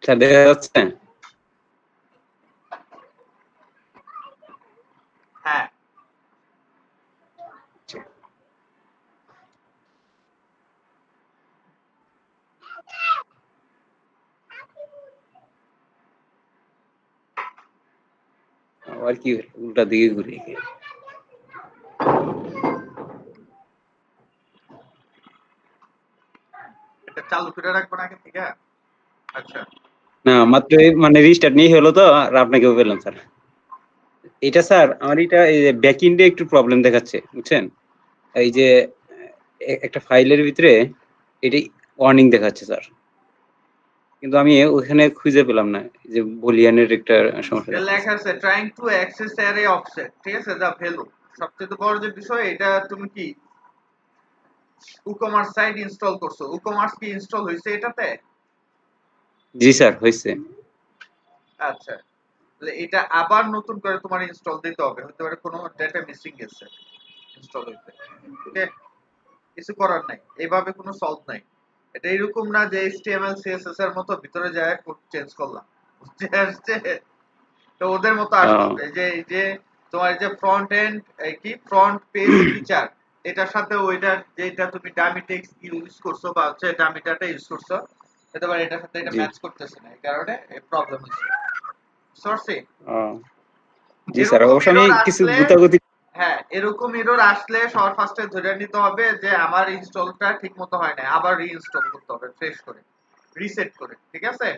Sir দেখা যাচ্ছে? হ্যাঁ আবার কি উল্টা দিকে ঘুরে গিয়ে এটা চালু করে রাখবো না আগে থেকে। আচ্ছা না মাত্র মানে রিস্টার্ট নিয়ে হলো তো, আর আপনাকেও পেলাম স্যার। এটা স্যার আমার এটা এই যে ব্যাক এন্ডে একটু প্রবলেম দেখাচ্ছে, বুঝছেন? এই যে একটা ফাইলের ভিতরে এটি ওয়ার্নিং দেখাচ্ছে স্যার, কিন্তু আমি ওখানে খুঁজে পেলাম না যে বুলিয়ানের একটা সমস্যা এটা দেখাচ্ছে। লেখা আছে trying to access array offset, ঠিক আছে, দা ভ্যালু। সবচেয়ে বড় যে বিষয় এটা, তুমি কি উকমার্স সাইট ইনস্টল করছো? উকমার্স কি ইনস্টল হয়েছে এটাতে? জি স্যার হয়েছে। আচ্ছা, তাহলে এটা আবার নতুন করে তোমার ইনস্টল দিতে হবে, হতে পারে কোনো ডেটা মিসিং গেছে ইনস্টল হইতে। ওকে, কিছু করার নাই, এইভাবে কোনো সলভ নাই। এটা এরকম না যে HTML CSS এর মতো ভিতরে যায় কোড চেঞ্জ করলাম, বুঝতে আসছে? তো ওদের মতো আসতে হবে। এই যে তোমার যে ফ্রন্ট এন্ড কি ফ্রন্ট পেজ ফিচার, এটার সাথে ওইটার যেটা তুমি ডামি টেক্সট ইউজ করছো বা হচ্ছে ডামি ডাটা ইউজ করছো, এটা মানে এটার সাথে এটা জি ম্যাচ করতেছে না, এই কারণে এই প্রবলেম হচ্ছে। সরছি জি স্যার, এরকম অবশ্য আমি এরর কিছু আসলে, গুতাগুতি। হ্যাঁ এরকম এরর আসলে সবার ফার্স্টে ধরে নিতে হবে যে আমার ইনস্টলটা ঠিকমতো হয় না, আবার রিইনস্টল করতে হবে ফ্রেশ করে, রিসেট করে, ঠিক আছে?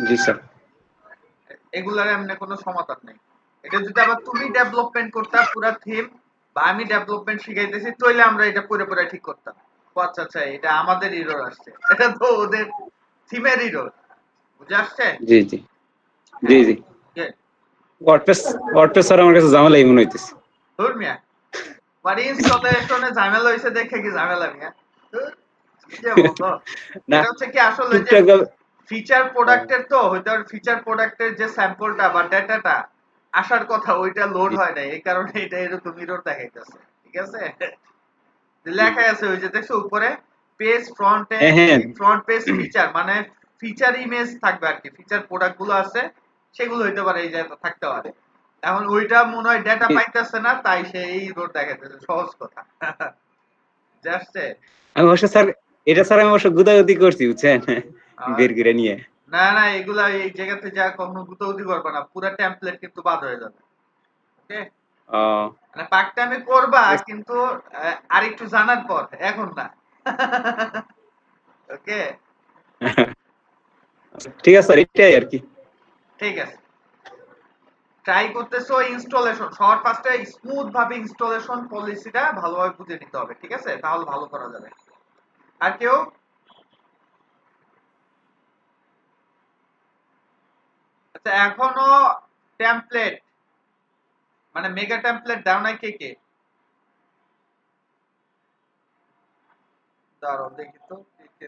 জি স্যার। এগুলার এমনি কোনো সমাধান নেই। এটা যদি আবার তুমি ডেভেলপমেন্ট করতা পুরা থিম, বা আমি ডেভেলপমেন্ট শিখাইতেছি, তাইলে আমরা এটা পুরো পুরো ঠিক করতাম। আচ্ছা আচ্ছা, এটা আমাদের এরর আসছে, এটা তো ওদের থিমের এরর, বুঝে আসছে? জি জি জি জি। ওয়ার্ডপ্রেস স্যার আমার কাছে ঝামেলাই মনে হইতেছে। ধুর মিয়া, বাড়ি ইনস্টলেশনে ঝামেলা হইছে দেখে কি ঝামেলা মিয়া? কি যে বলতো, না এটা হচ্ছে কি আসলে যে টুকটাক ফিচার প্রোডাক্টের, তো হয়তো ফিচার প্রোডাক্টের যে স্যাম্পলটা বা ডেটাটা আসার কথা ওইটা লোড হয় না, এই কারণে এটা এরকম এরর দেখাইতেছে, ঠিক আছে? লেখা আছে ওই যে দেখছো উপরে, পেজ ফ্রন্ট হ্যাঁ এন্ড হ্যাঁ ফ্রন্ট পেজ ফিচার, মানে ফিচার ইমেজ থাকবে আর কি, ফিচার প্রোডাক্ট গুলো আছে সেগুলো হইতে পারে এই যে থাকতে পারে। এখন ওইটা মনে হয় ডেটা পাইতেছে না, তাই সে এই রোড দেখাইতেছে, সহজ কথা। জাস্ট আমি অবশ্য স্যার এটা স্যার আমি অবশ্য গুতাগুতি করছি, বুঝছেন, বের করে নিয়ে। না না, এগুলা এই জায়গাতে যা কখনো গুতাগুতি করবে না, পুরো টেমপ্লেট কিন্তু বাদ হয়ে যাবে। ওকে, মানে পাকটামি করবা কিন্তু আরেকটু জানার পর, এখন না। ওকে ঠিক আছে স্যার, এটাই আর কি। ঠিক আছে, ট্রাই করতেছো ইনস্টলেশন সবার ফার্স্টে স্মুথ ভাবে ইনস্টলেশন পলিসিটা ভালোভাবে বুঝে নিতে হবে, ঠিক আছে? তাহলে ভালো করা যাবে। আর কেউ? আচ্ছা, এখনো টেমপ্লেট মানে মেগা টেমপ্লেট দাও নাই কে কে? দাঁড়াও দেখি তো কে কে।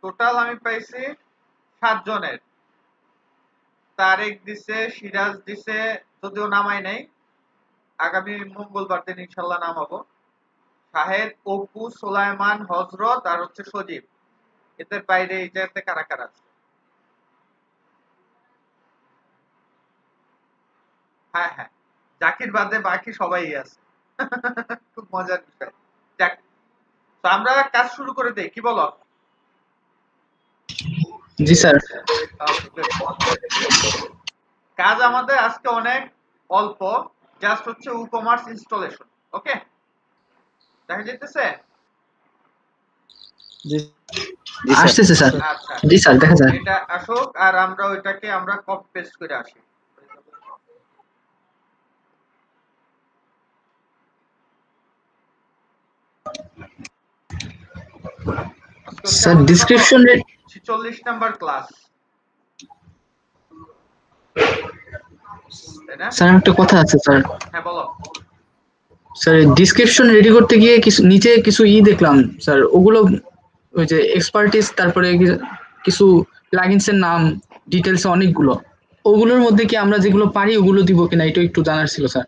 টোটাল আমি পাইছি 7 জনের। তারেক দিছে, সিরাজ দিছে, যদিও নামাই নাই, আগামী মঙ্গলবার দিন ইনশাল্লাহ নামাবো। শাহেদ, অপু, সোলাইমান, হযরত আর হচ্ছে সজীব। এদের বাইরে এই জায়গাতে কারা কারা আছে? হ্যাঁ হ্যাঁ, জাকির বাদে বাকি সবাই আছে। খুব মজার বিষয়। যাক, তো আমরা কাজ শুরু করে দেই, কি বলো? জি স্যার। কাজ আমাদের আজকে অনেক অল্প, জাস্ট হচ্ছে ই-কমার্স ইনস্টলেশন। ওকে, দেখা যেতেছে? আসতেছে স্যার। আচ্ছা, জি স্যার, দেখা যায়। এটা আসুক আর আমরা ওইটাকে আমরা কপি পেস্ট করে আসি। স্যার ডেসক্রিপশন 46 নাম্বার ক্লাস, তাই না? স্যার একটা কথা আছে স্যার। হ্যাঁ বলো। স্যার ডেসক্রিপশন রেডি করতে গিয়ে কিছু নিচে কিছু দেখলাম স্যার, ওগুলো ওই যে এক্সপার্টিস, তারপরে কিছু প্লাগইনস এর নাম ডিটেলস অনেকগুলো, ওগুলোর মধ্যে কি আমরা যেগুলো পারি ওগুলো দিব কিনা এটা একটু জানার ছিল স্যার।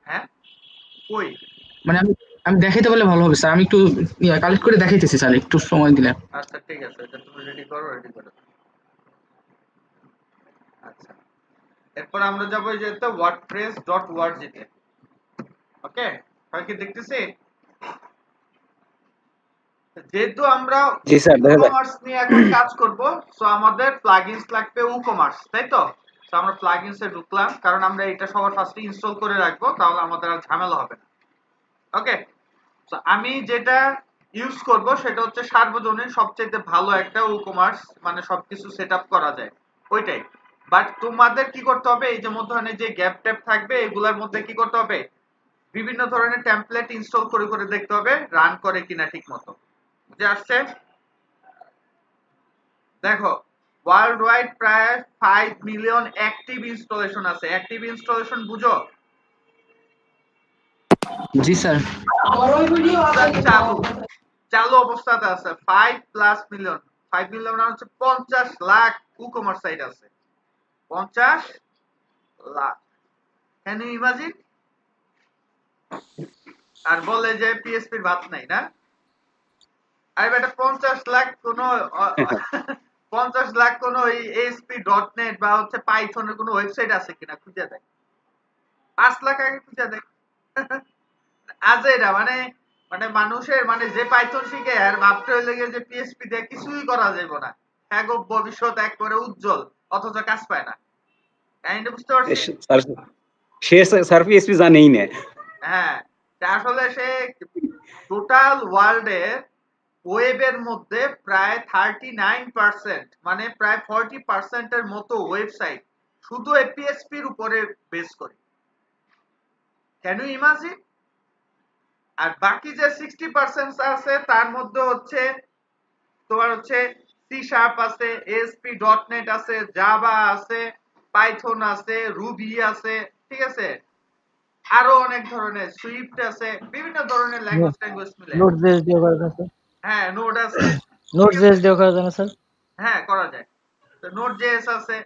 হ্যাঁ কই মানে আমি আমি দেখাইতে পারলে ভালো হবে স্যার, আমি একটু কালেক্ট করে দেখাইতেছি স্যার, একটু সময় দিলে। আচ্ছা ঠিক আছে, এটা তুমি রেডি করো, রেডি করো। আচ্ছা, এরপর আমরা যাবো এই যে wordpress.org তে। ওকে, সবাই কি দেখতেছি? যেহেতু আমরা জি স্যার, দেখা যায়। ই-কমার্স নিয়ে এখন কাজ করব, সো আমাদের প্লাগইনস লাগবে ই-কমার্স, তাই তো? সো আমরা প্লাগইনসে ঢুকলাম, কারণ আমরা এটা সবার ফার্স্টে ইনস্টল করে রাখবো, তাহলে আমাদের আর ঝামেলা হবে না। ওকে, সো আমি যেটা ইউজ করব সেটা হচ্ছে সার্বজনীন সবচেয়ে ভালো একটা ই-কমার্স, মানে সবকিছু সেটআপ করা যায় ওইটাই। বাট তোমাদের কি করতে হবে, এই যে মধ্যখানে যে গ্যাপ ট্যাপ থাকবে এগুলোর মধ্যে কি করতে হবে, বিভিন্ন ধরনের টেমপ্লেট ইনস্টল করে করে দেখতে হবে রান করে কিনা ঠিক মতো। বুঝে আসছে? দেখো, ওয়ার্ল্ড ওয়াইড প্রায় 5 মিলিয়ন অ্যাক্টিভ ইনস্টলেশন আছে। অ্যাক্টিভ ইনস্টলেশন বুঝো? জি স্যার। চালু চালু অবস্থাতে আছে 5+ মিলিয়ন। 5 মিলিয়ন মানে হচ্ছে 50 লাখ ই-কমার্স সাইট আছে। 50 লাখ, ক্যান ইউ ইমাজিন? আর বলে যে পিএসপির ভাত নাই না? আরে বেটা 50 লাখ কোন 50 লাখ কোন এই ASP.NET বা হচ্ছে পাইথনের কোন ওয়েবসাইট আছে কিনা খুঁজে দেখ। 5 লাখ আগে খুঁজে দেখ। আজেরা মানে, মানে মানুষের মানে যে পাইথন শিখে আর ভাবতে হইলে গিয়ে যে পিএসপি দিয়ে কিছুই করা যাবে না, হ্যাঁ গো ভবিষ্যৎ একবারে উজ্জ্বল, অথচ কাজ পায় না। কাহিনীটা বুঝতে পারছি? স্যার, সে স্যার পিএসপি জানেই না। হ্যাঁ, আসলে সে টোটাল ওয়ার্ল্ডে ওয়েবের মধ্যে প্রায় 39%, মানে প্রায় 40% এর মতো ওয়েবসাইট শুধু পিএসপির উপরে বেস করে। Can you imagine? আর বাকি যে 60% আছে তার মধ্যে হচ্ছে তোমার হচ্ছে সি শার্প আছে, ASP.NET আছে, জাভা আছে, পাইথন আছে, রুবি আছে, ঠিক আছে, আরো অনেক ধরনের সুইফট আছে, বিভিন্ন ধরনের ল্যাঙ্গুয়েজ মিলে। নোট জেএস দিয়ে করা যায় স্যার। হ্যাঁ নোড আছে, নোট ঠিক আছে, জেএস দিয়ে করা যায় না স্যার? হ্যাঁ করা যায়। তো নোড জেএস আছে।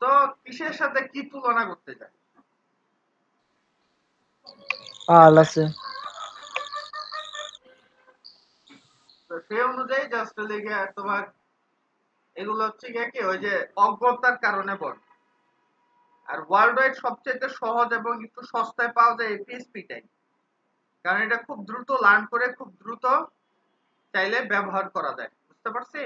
তো কিসের সাথে কি তুলনা করতে যায়? পার্ল আছে। তো সেই অনুযায়ী জাস্ট লিগে তোমার এগুলো হচ্ছে কি ওই যে অজ্ঞতার কারণে বল। আর ওয়ার্ল্ড ওয়াইড সবচেয়ে সহজ এবং একটু সস্তায় পাওয়া যায় পিএসপিটাই, কারণ এটা খুব দ্রুত লার্ন করে খুব দ্রুত চাইলে ব্যবহার করা যায়। বুঝতে পারছি?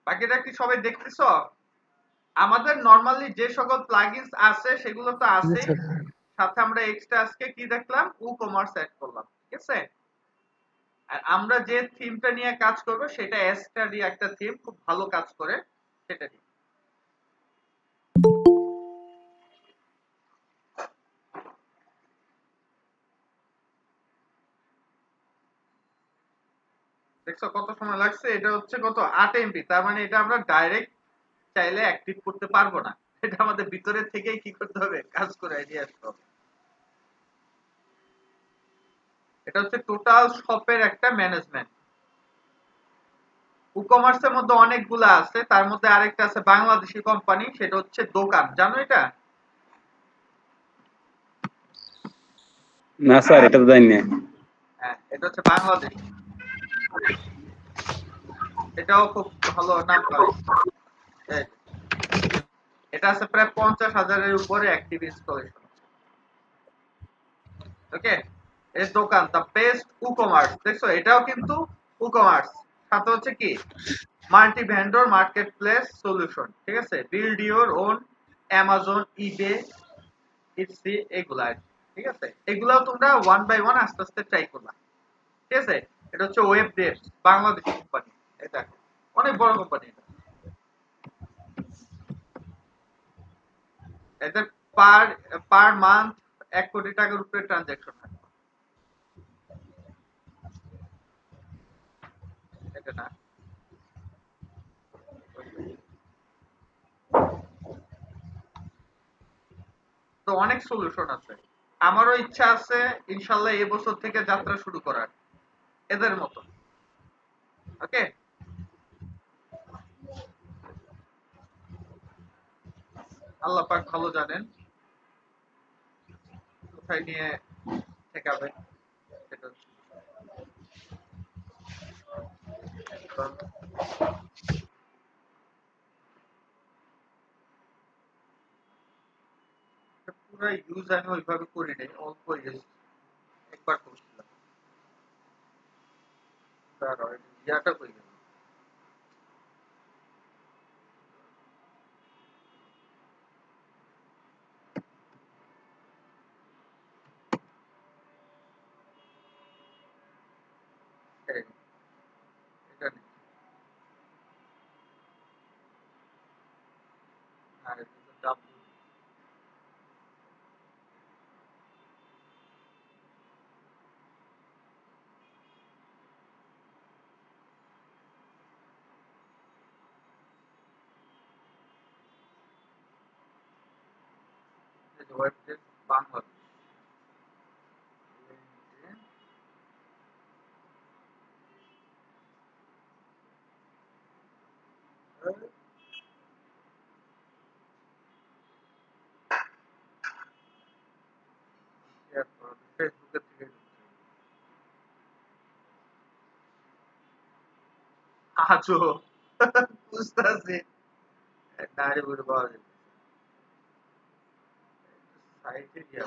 বাকিটা কি সবাই দেখতেছ? আমাদের নরমালি যে সকল প্লাগইনস আছে সেগুলো তো জি আছে, স্যার। সাথে আমরা এক্সট্রা আজকে কি দেখলাম, ই-কমার্স অ্যাড করলাম, ঠিক আছে? আর আমরা যে থিমটা নিয়ে কাজ করব সেটা এসটাডি একটা থিম, খুব ভালো কাজ করে সেটা নিয়ে। দেখছো কত সময় লাগছে? এটা হচ্ছে কত 8 এমবি, তার মানে এটা আমরা ডাইরেক্ট চাইলে অ্যাক্টিভ করতে পারবো না, এটা আমাদের ভিতরে থেকেই কি করতে হবে, কাজ করে আইডিয়া আসতে হবে। এটা হচ্ছে টোটাল শপের একটা ম্যানেজমেন্ট। ই-কমার্সের মধ্যে অনেকগুলা আছে, তার মধ্যে আরেকটা আছে বাংলাদেশি কোম্পানি, সেটা হচ্ছে দোকান, জানো এটা? না স্যার, এটা তো জানি না। হ্যাঁ, এটা হচ্ছে বাংলাদেশ, এটাও খুব ভালো নাম কামাইছে। এই, এটা আছে প্রায় 50,000-এর উপরে অ্যাক্টিভ ইনস্টলেশন। ওকে, এর দোকান দা বেস্ট ই-কমার্স, দেখছো এটাও কিন্তু ই-কমার্স, সাথে হচ্ছে কি multi vendor market place solution, ঠিক আছে, build your own Amazon, eBay, Etsy, এগুলা আর কি, ঠিক আছে, এগুলাও তোমরা ওয়ান বাই ওয়ান আস্তে আস্তে ট্রাই করবা, ঠিক আছে। এটা হচ্ছে ওয়েব ডেভস, বাংলাদেশি কোম্পানি, এটা অনেক বড় কোম্পানি। এদের পার পার মান্থ 1 কোটি টাকার উপরে ট্রানজাকশন হয়। এটা না, তো অনেক সলিউশন আছে। আমারও ইচ্ছা আছে ইনশাল্লাহ এই বছর থেকে যাত্রা শুরু করার এদের মতো। ওকে, আল্লাহ পাক ভালো জানেন কোথায় নিয়ে ঠেকাবেন। সেটা পুরো ইউজ আমি ওইভাবে করি নাই, অল্প একবার করছিলাম। তার ইয়াটা কই গেল? এই, এটা নেই। আর এটা তো ডাব্লিউ। ওয়েবসাইট বাংলাদেশ। ফেসবুকের থেকে আজও বুঝতেছি নারী বলে পাওয়া যায় সাইটে গিয়ে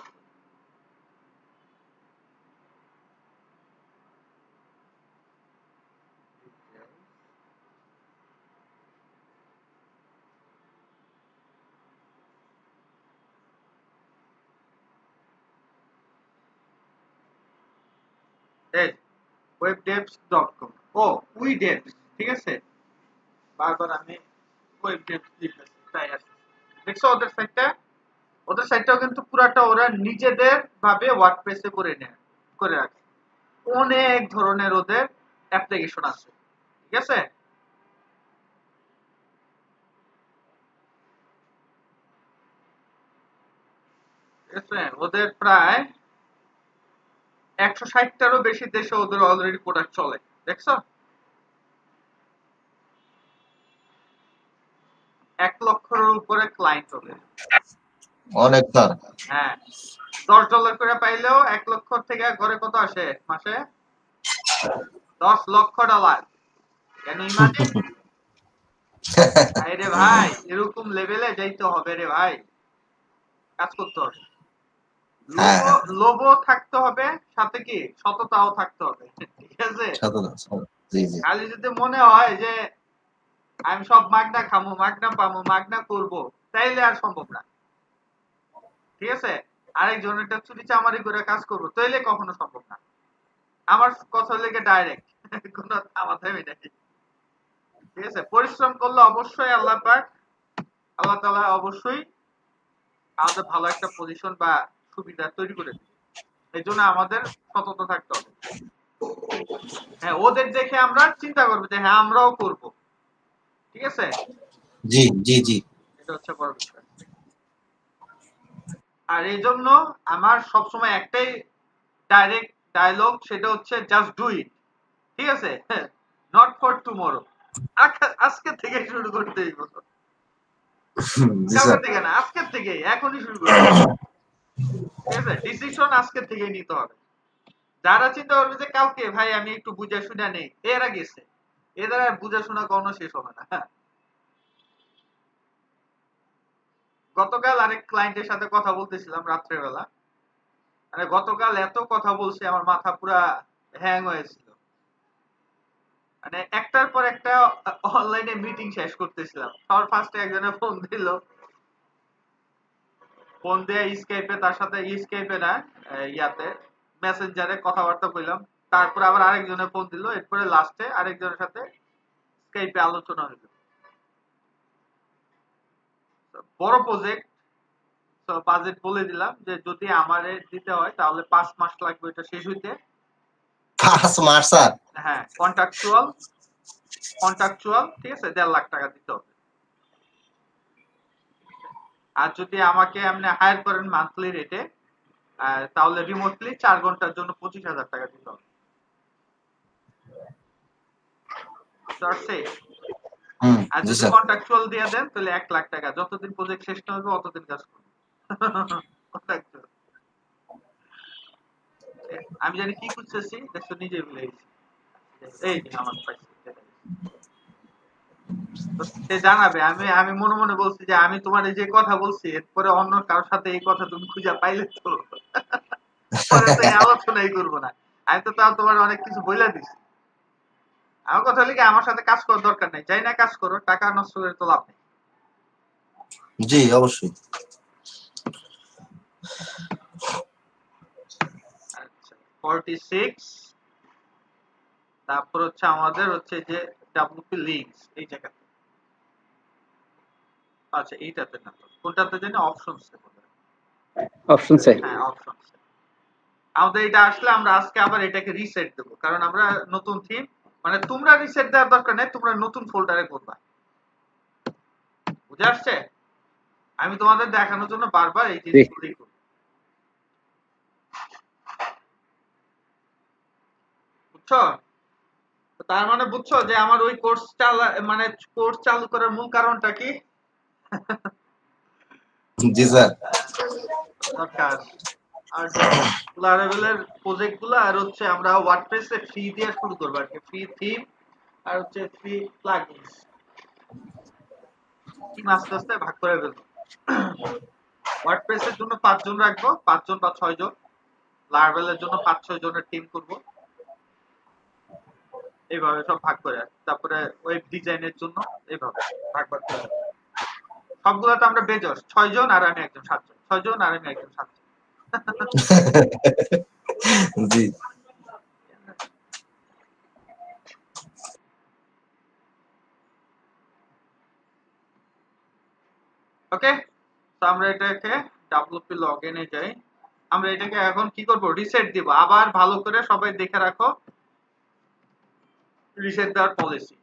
webdevs.com। ও উইডেভস, ঠিক আছে। বারবার আমি ওয়েবডেভস লিখতেছি, তাই আছে। দেখছো ওদের সাইটটা? ওদের সাইটটাও কিন্তু পুরাটা ওরা নিজেদের ভাবে ওয়ার্ডপ্রেসে করে রাখে। অনেক ধরনের ওদের অ্যাপ্লিকেশন আছে, ঠিক আছে। ঠিক আছে, ওদের প্রায় 160টারও বেশি দেশে ওদের অলরেডি প্রোডাক্ট চলে, দেখছো। 1 লক্ষের উপরে ক্লায়েন্ট ওদের। অনেক স্যার। হ্যাঁ, $10 করে পাইলেও 1 লক্ষ থেকে ঘরে কত আসে মাসে? $10 লক্ষ। কেন ইমাজিন? আরে ভাই, এরকম লেভেলে যাইতে হবে রে ভাই, কাজ করতে হবে। লোভও থাকতে হবে, সাথে কি সততাও থাকতে হবে, ঠিক আছে। জি জি। খালি যদি মনে হয় যে আমি সব মাগনা খামো, মাগনা পামো, মাগনা করবো, তাইলে আর সম্ভব না, ঠিক আছে। আরেকজনেরটা চুরি চামারি করে কাজ করবো, তাইলে কখনো সম্ভব না। আমার কথা লেগে ডাইরেক্ট কোনো থামাথামি নাকি, ঠিক আছে। পরিশ্রম করলে অবশ্যই আল্লাহ তাআলা অবশ্যই আমাদের ভালো একটা পজিশন বা সুবিধা তৈরি করে দিবে। এই জন্য আমাদের সততা থাকতে হবে। হ্যাঁ, ওদের দেখে আমরা চিন্তা করবো যে হ্যাঁ আমরাও করব, ঠিক আছে। জি জি জি। এটা হচ্ছে বড় বিষয়। আর এই জন্য আমার সবসময় একটাই ডাইরেক্ট ডায়লগ, সেটা হচ্ছে জাস্ট ডু ইট, ঠিক আছে। Not for tomorrow. আজকে থেকে শুরু করতে হইব, কালকে থেকে না, আজকের থেকে, এখনই শুরু করতে হবে, ঠিক আছে। ডিসিশন আজকে থেকে নিতে হবে। যারা চিন্তা করবে যে কালকে ভাই আমি একটু বুঝে শুনে নেই, এরা গেছে, এদের আর বুঝে শোনা কোনো শেষ হবে না। গতকাল আরেক ক্লায়েন্টের সাথে কথা বলতেছিলাম রাত্রেবেলা, মানে গতকাল এত কথা বলছে আমার মাথা পুরা হ্যাং হয়েছিল। মানে একটার পর একটা অনলাইনে মিটিং শেষ করতেছিলাম, সবার ফার্স্টে একজনে ফোন দিল, ফোন দিয়ে স্কাইপে, তার সাথে স্কাইপে না ইয়াতে মেসেঞ্জারে কথাবার্তা কইলাম। তারপরে আবার আরেকজনে ফোন দিল, এরপরে লাস্টে আরেকজনের সাথে স্কাইপে আলোচনা হইল। বড় প্রজেক্ট, তো বাজেট বলে দিলাম যে যদি আমারে দিতে হয় তাহলে 5 মাস লাগবে এটা শেষ হইতে। 5 মাস স্যার? হ্যাঁ, কন্ট্রাকচুয়াল কন্ট্রাকচুয়াল, ঠিক আছে, 1.5 লাখ টাকা দিতে হবে। আর যদি আমাকে আপনি হায়ার করেন মান্থলি রেটে, তাহলে রিমোটলি 4 ঘন্টার জন্য 25,000 টাকা দিতে হবে। আর জি যদি স্যার। কন্ট্রাকচুয়াল দিয়ে দেন তাহলে 1 লাখ টাকা, যতদিন প্রজেক্ট শেষ না হবে অতদিন কাজ করবে। Contractual। আমি জানি কি খুঁজতেছি, দেখছো নিজে ভুলে গেছি। এই যে আমার পাইছি। তো সে জানাবে, আমি আমি মনে মনে বলছি যে আমি তোমার এই যে কথা বলছি এরপরে অন্য কারোর সাথে এই কথা তুমি খুঁজে পাইলে তো পরে তো এই আলোচনাই করবো না। আমি তো তাও তোমার অনেক কিছু বইলা দিছি। আমার কথা হলো কি, আমার সাথে কাজ করার দরকার নেই, যাই না কাজ করো, টাকা নষ্ট করে তো লাভ নেই। জি অবশ্যই। আচ্ছা 46, তারপর হচ্ছে আমাদের হচ্ছে যে ডাব্লিউপি লিংকস এই জায়গাতে। আচ্ছা এইটাতে না, কোনটাতে জানি অপশনস, অপশনসে হ্যাঁ অপশনস। আমাদের এটা আসলে আমরা আজকে আবার এটাকে রিসেট দেবো, কারণ আমরা নতুন থিম, মানে তোমরা রিসেট দেওয়ার দরকার নেই, তোমরা নতুন ফোল্ডারে করবা। বুঝে আসছে? আমি তোমাদের দেখানোর জন্য বারবার এই জিনিসগুলোই করি। বুঝছো? তার মানে বুঝছো যে আমার ওই কোর্স মানে কোর্স চালু করার মূল কারণটা কি? জি স্যার। দরকার। আর লারাভেলের প্রজেক্ট গুলো আর হচ্ছে আমরা ওয়ার্ডপ্রেসে ফ্রি দিয়ে শুরু করবো আর কি, ফ্রি থিম আর হচ্ছে ফ্রি প্লাগইনস। থিম আস্তে আস্তে ভাগ করে ফেলবো। ওয়ার্ডপ্রেসের জন্য 5 জন রাখবো, 5 জন বা 6 জন। লারাভেলের জন্য 5-6 জনের টিম করব। এইভাবে সব ভাগ করে, তারপরে ওয়েব ডিজাইনের জন্য এইভাবে ভাগ ভাগ করে। সবগুলো তো আমরা বেজস 6 জন আর আমি একজন 7 জন, 6 জন আর আমি একজন 7 জন। জি। ওকে, তো আমরা এটাকে ডাব্লিউপি লগইনে যাই। আমরা এটাকে এখন কি করব, রিসেট দিব। আবার ভালো করে সবাই দেখে রাখো রিসেট দেওয়ার পলিসি।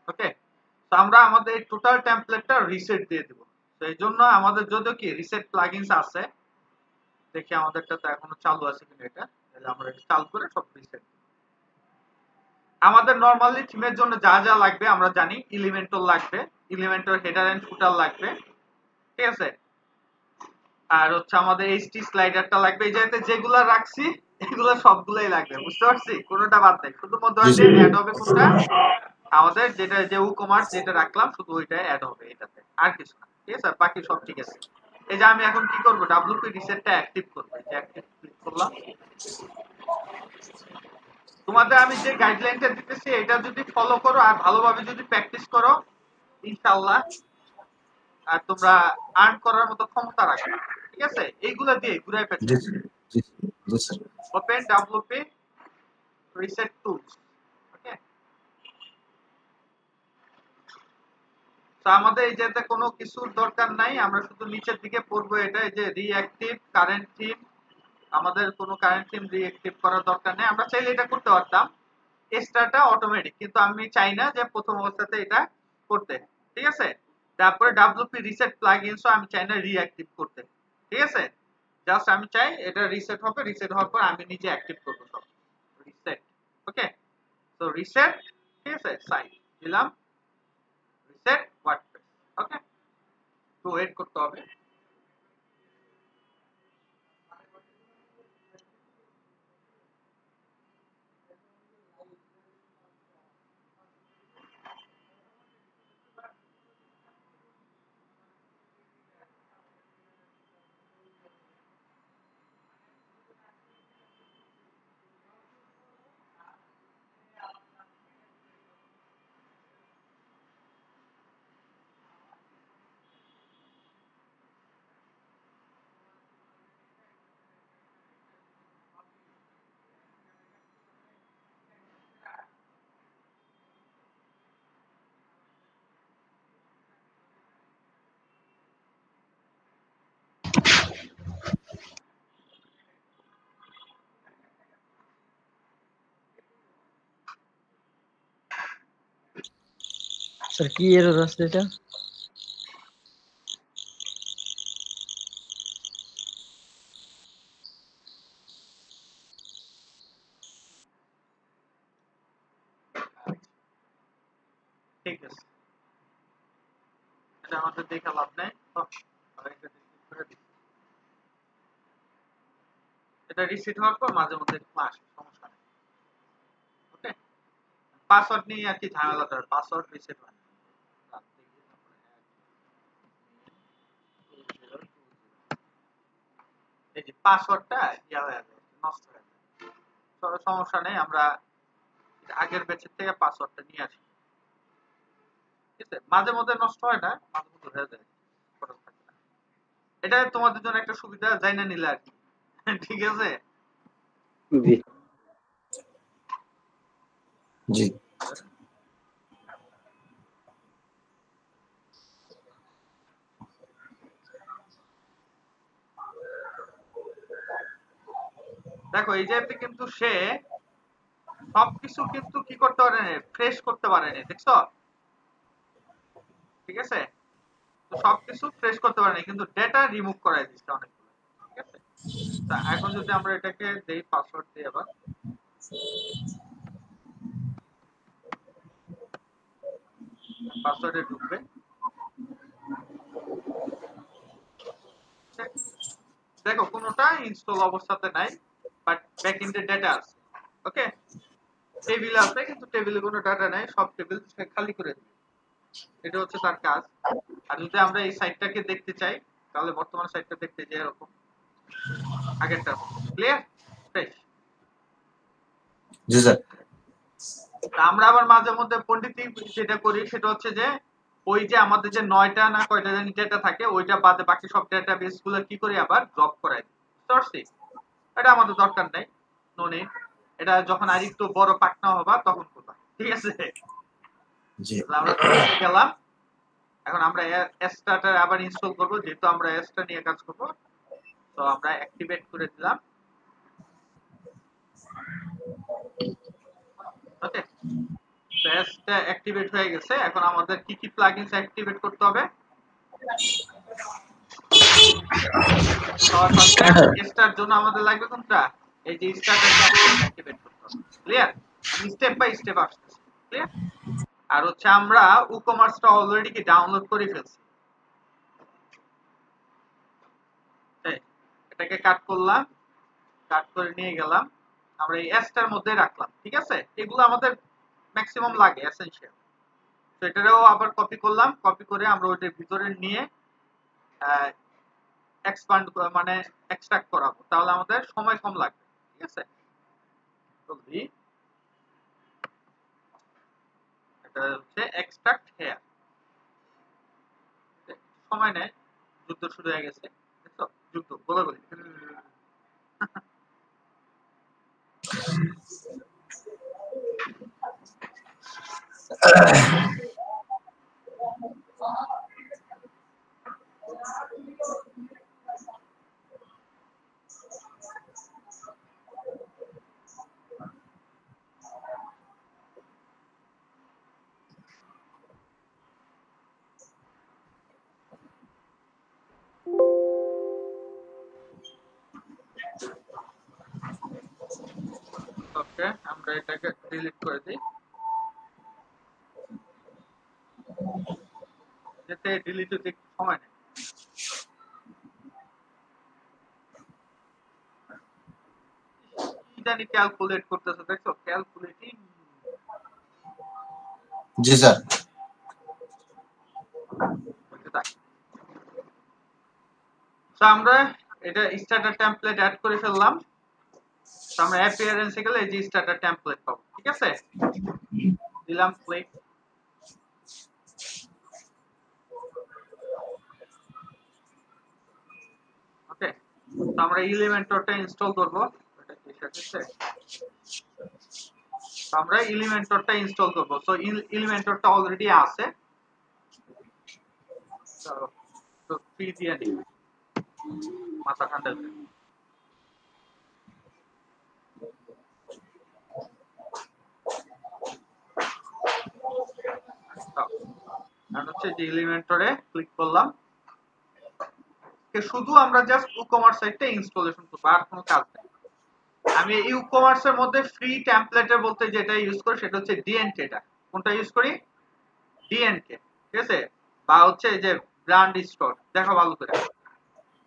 ওকে, তো আমরা আমাদের টোটাল টেমপ্লেটটা রিসেট দিয়ে দেব। তো এই জন্য আমাদের যদিও কি রিসেট প্লাগইনস আছে, দেখি আমাদেরটা তো এখনো চালু আছে কিনা, এটা তাহলে আমরা এটা চালু করে সব রিসেট। আমাদের নরমালি থিমের জন্য যা যা লাগবে আমরা জানি, এলিমেন্টর লাগবে, এলিমেন্টর হেডার এন্ড ফুটার লাগবে, ঠিক আছে। আর হচ্ছে আমাদের এইচটি স্লাইডারটা লাগবে। এই জায়গাতে যেগুলা রাখছি এগুলো সবগুলাই লাগবে, বুঝতে পারছি, কোনোটা বাদ নেই। শুধুমাত্র অ্যাড হবে কোনটা, আমাদের যেটা যে ই-কমার্স যেটা রাখলাম শুধু ওইটাই অ্যাড হবে এটাতে, আর কিছু না, ঠিক আছে। বাকি সব ঠিক আছে। এই যে আমি এখন কি করব, ডাব্লিউপি রিসেটটা অ্যাক্টিভ করব। এই যে অ্যাক্টিভ ক্লিক করলাম। তোমাদের আমি যে গাইডলাইনটা দিতেছি এটা যদি ফলো করো আর ভালোভাবে যদি প্র্যাকটিস করো, ইনশাআল্লাহ আর তোমরা আর্ন করার মতো ক্ষমতা রাখবে, ঠিক আছে। এইগুলা দিয়ে ঘুরাই পেঁচাই। জি জি sir. Open WP reset tools. Okay, তো আমাদের এই যেতে কোনো কিছুর দরকার নাই, আমরা শুধু নিচের দিকে পড়বো এটা, এই যে রিঅ্যাক্টিভ কারেন্ট থিম। আমাদের কোনো কারেন্ট থিম রিঅ্যাক্টিভ করার দরকার নেই, আমরা চাইলে এটা করতে পারতাম স্টারটা অটোমেটিক, কিন্তু আমি চাই না যে প্রথম অবস্থাতে এটা করতে, ঠিক আছে। তারপরে ডাব্লিউপি রিসেট প্লাগইনসও আমি চাই না রিঅ্যাক্টিভ করতে, ঠিক আছে। জাস্ট আমি চাই এটা রিসেট হবে, রিসেট হওয়ার পর আমি নিজে অ্যাক্টিভ করব সব রিসেট। ওকে, তো রিসেট, ঠিক আছে, সাইট দিলাম রিসেট ওয়ার্ডপ্রেস। ওকে, তো ওয়েট করতে হবে। স্যার কি এরর আছে এটা? ঠিক আছে, এটা আমাদের দেখা লাভ নাই। এটা রিসেট হওয়ার পর মাঝে মধ্যে আসে, সমস্যা নেই। ওকে, পাসওয়ার্ড নিয়ে আর কি ঝামেলা করে, পাসওয়ার্ড রিসেট হয় না। এই যে পাসওয়ার্ডটা ইয়া হয়ে যায়, নষ্ট হয়ে যায়। সমস্যা নেই, আমরা আগের ব্যাচের থেকে পাসওয়ার্ডটা নিয়ে আসি। ঠিক আছে, মাঝে মধ্যে নষ্ট হয় না, মাঝে মধ্যে হয়ে যায়, এটা তোমাদের জন্য একটা সুবিধা, যাই না নিলে আর কি। ঠিক আছে, জি জি দেখো এই যে কিন্তু সে সবকিছু কিন্তু কি করতে পারে না, ফ্রেশ করতে পারে না, দেখছো? ঠিক আছে, তো সবকিছু ফ্রেশ করতে পারে না, কিন্তু ডেটা রিমুভ করাই দিচ্ছে অনেকগুলো। ঠিক আছে, তা এখন যদি আমরা এটাকে দেই পাসওয়ার্ড দিই, আবার পাসওয়ার্ডে ঢুকবে। দেখো কোনোটা ইনস্টল অবস্থাতে নাই, বাট ব্যাক এন্ডে ডেটা আছে। ওকে, টেবিল আছে কিন্তু টেবিলে কোনো ডাটা নাই, সব টেবিল খালি করে দিবে। এটা হচ্ছে তার কাজ। আর যদি আমরা এই সাইটটাকে দেখতে চাই, তাহলে বর্তমান সাইটটা দেখতে চাই এরকম আগেরটার মতো ক্লিয়ার ফ্রেশ। জি স্যার আমরা আবার মাঝে মধ্যে পণ্ডিতি যেটা করি সেটা হচ্ছে যে ওই যে আমাদের যে 9টা না কয়টা জানি ডেটা থাকে, ওইটা বাদে বাকি সব ডেটাবেস গুলো কি করি আবার ড্রপ করাই দিই। বুঝতে, এটা আমাদের দরকার নাই, নো নিড। এটা যখন আর একটু বড় পাকনা হবা তখন করবা। ঠিক আছে, জি আমরা গেলাম। এখন আমরা স্টার্টার আবার ইনস্টল করব, যেহেতু আমরা এসটা নিয়ে কাজ করব। তো আমরা অ্যাক্টিভেট করে দিলাম। ওকে, এসটা অ্যাক্টিভেট হয়ে গেছে। এখন আমাদের কি কি প্লাগইনস অ্যাক্টিভেট করতে হবে? স্টার জন্য আমাদের লাগবে কোনটা? এই যে স্টার্টারটা অ্যাক্টিভেট করতে হবে। ক্লিয়ার, আমি স্টেপ বাই স্টেপ আসতেছি। ক্লিয়ার, আর হচ্ছে আমরা ই-কমার্সটা অলরেডি কি ডাউনলোড করে ফেলছি। এটাকে কাট করলাম, কাট করে নিয়ে গেলাম, আমরা এই এসটার মধ্যে রাখলাম। ঠিক আছে, এগুলো আমাদের ম্যাক্সিমাম লাগে, এসেনশিয়াল। তো এটাও আবার কপি করলাম, কপি করে আমরা ওইটার ভিতরে নিয়ে এক্সপান্ড মানে এক্সট্রাক্ট করাবো, তাহলে আমাদের সময় কম লাগবে। ঠিক আছে, জলদি এটা হচ্ছে এক্সট্রাক্ট হেয়ার, সময় নেয়। যুদ্ধ শুরু হয়ে গেছে, দেখছো? যুদ্ধ গোলাগুলি। ওকে, আমরা এটাকে ডিলিট করে দিই, যাতে ডিলিট হতে একটু সময় নেয়। কি জানি ক্যালকুলেট করতেছে, দেখছো? ক্যালকুলেটিং। জি স্যার তো আমরা এটা স্টার্টার টেমপ্লেট অ্যাড করে ফেললাম। তো আমরা অ্যাপিয়ারেন্সে গেলে এই যে স্টার্টার টেমপ্লেট পাবো। ঠিক আছে, দিলাম প্লে। ওকে, তো আমরা এলিমেন্টরটা ইনস্টল করব। এটা কি আছে? তো আমরা এলিমেন্টরটা ইনস্টল করব। সো এলিমেন্টরটা অলরেডি আছে, তো ফ্রি দিয়ে নিই, মাথা ঠান্ডা করে। আর হচ্ছে যে এলিমেন্টরে ক্লিক করলাম, শুধু আমরা জাস্ট WooCommerce সাইটটা ইনস্টলেশন করব, আর কোনো কাজ নেই। আমি এই WooCommerce এর মধ্যে ফ্রি টেমপ্লেটের বলতে যেটা ইউজ করি সেটা হচ্ছে DNK টা। কোনটা ইউজ করি? DNK, ঠিক আছে? বা হচ্ছে এই যে ব্র্যান্ড স্টোর, দেখো ভালো করে।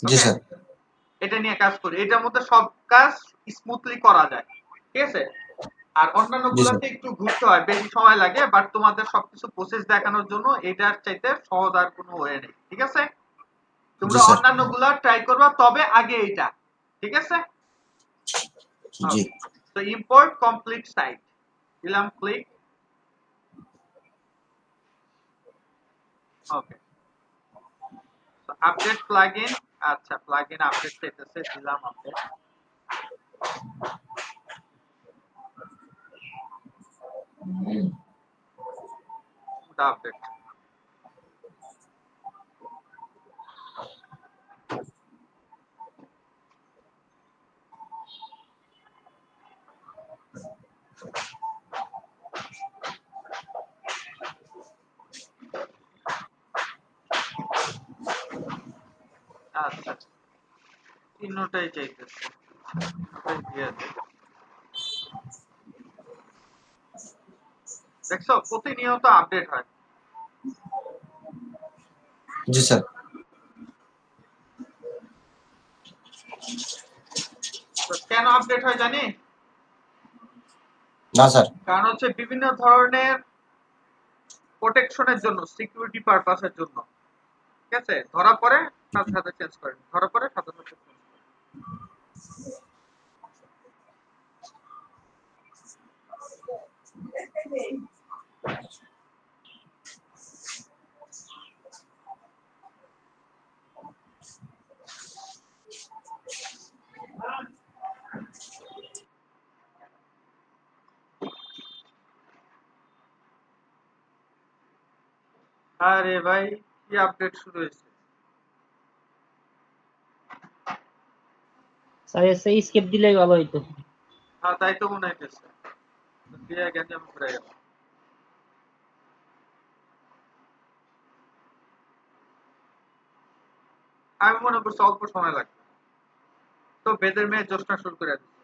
জি স্যার। এটা নিয়ে কাজ করি, এটার মধ্যে সব কাজ স্মুথলি করা যায়, ঠিক আছে? আর অন্যান্য গুলাতে একটু ঘুরতে হয়, বেশি সময় লাগে, বাট তোমাদের সবকিছু প্রসেস দেখানোর জন্য এটার চাইতে সহজ আর কোনো ওয়ে নেই, ঠিক আছে? তোমরা অন্যান্য গুলা ট্রাই করবা, তবে আগে এটা, ঠিক আছে? জি। তো ইম্পোর্ট কমপ্লিট সাইট দিলাম, ক্লিক। ওকে, আপডেট প্লাগইন, আচ্ছা প্লাগইন আপডেট চাইতেছে, দিলাম আপডেট। আপডেট আচ্ছা, চিহ্নটাই চাইতেছে, দিয়ে দিই। দেখছো প্রতিনিয়ত আপডেট হয়। জি স্যার। তো কেন আপডেট হয় জানি? না স্যার। কারণ হচ্ছে বিভিন্ন ধরনের প্রোটেকশনের জন্য, সিকিউরিটি পারপাসের জন্য, ঠিক আছে? ধরা পড়ে সাথে সাথে চেঞ্জ করেন, ধরা পড়ে সাথে সাথে চেঞ্জ করেন। আরে ভাই, কি আপডেট শুরু হয়েছে? স্যার এসে স্কেপ দিলেই ভালো হইতো। হ্যাঁ তাই তো মনে হইতেছে, দিয়ে গ্যাঞ্জাম ঘুরে গেল। আমি মনে করছি অল্প সময় লাগবে, তো বেদের মেয়ে জোশনা শুরু করে দিচ্ছে।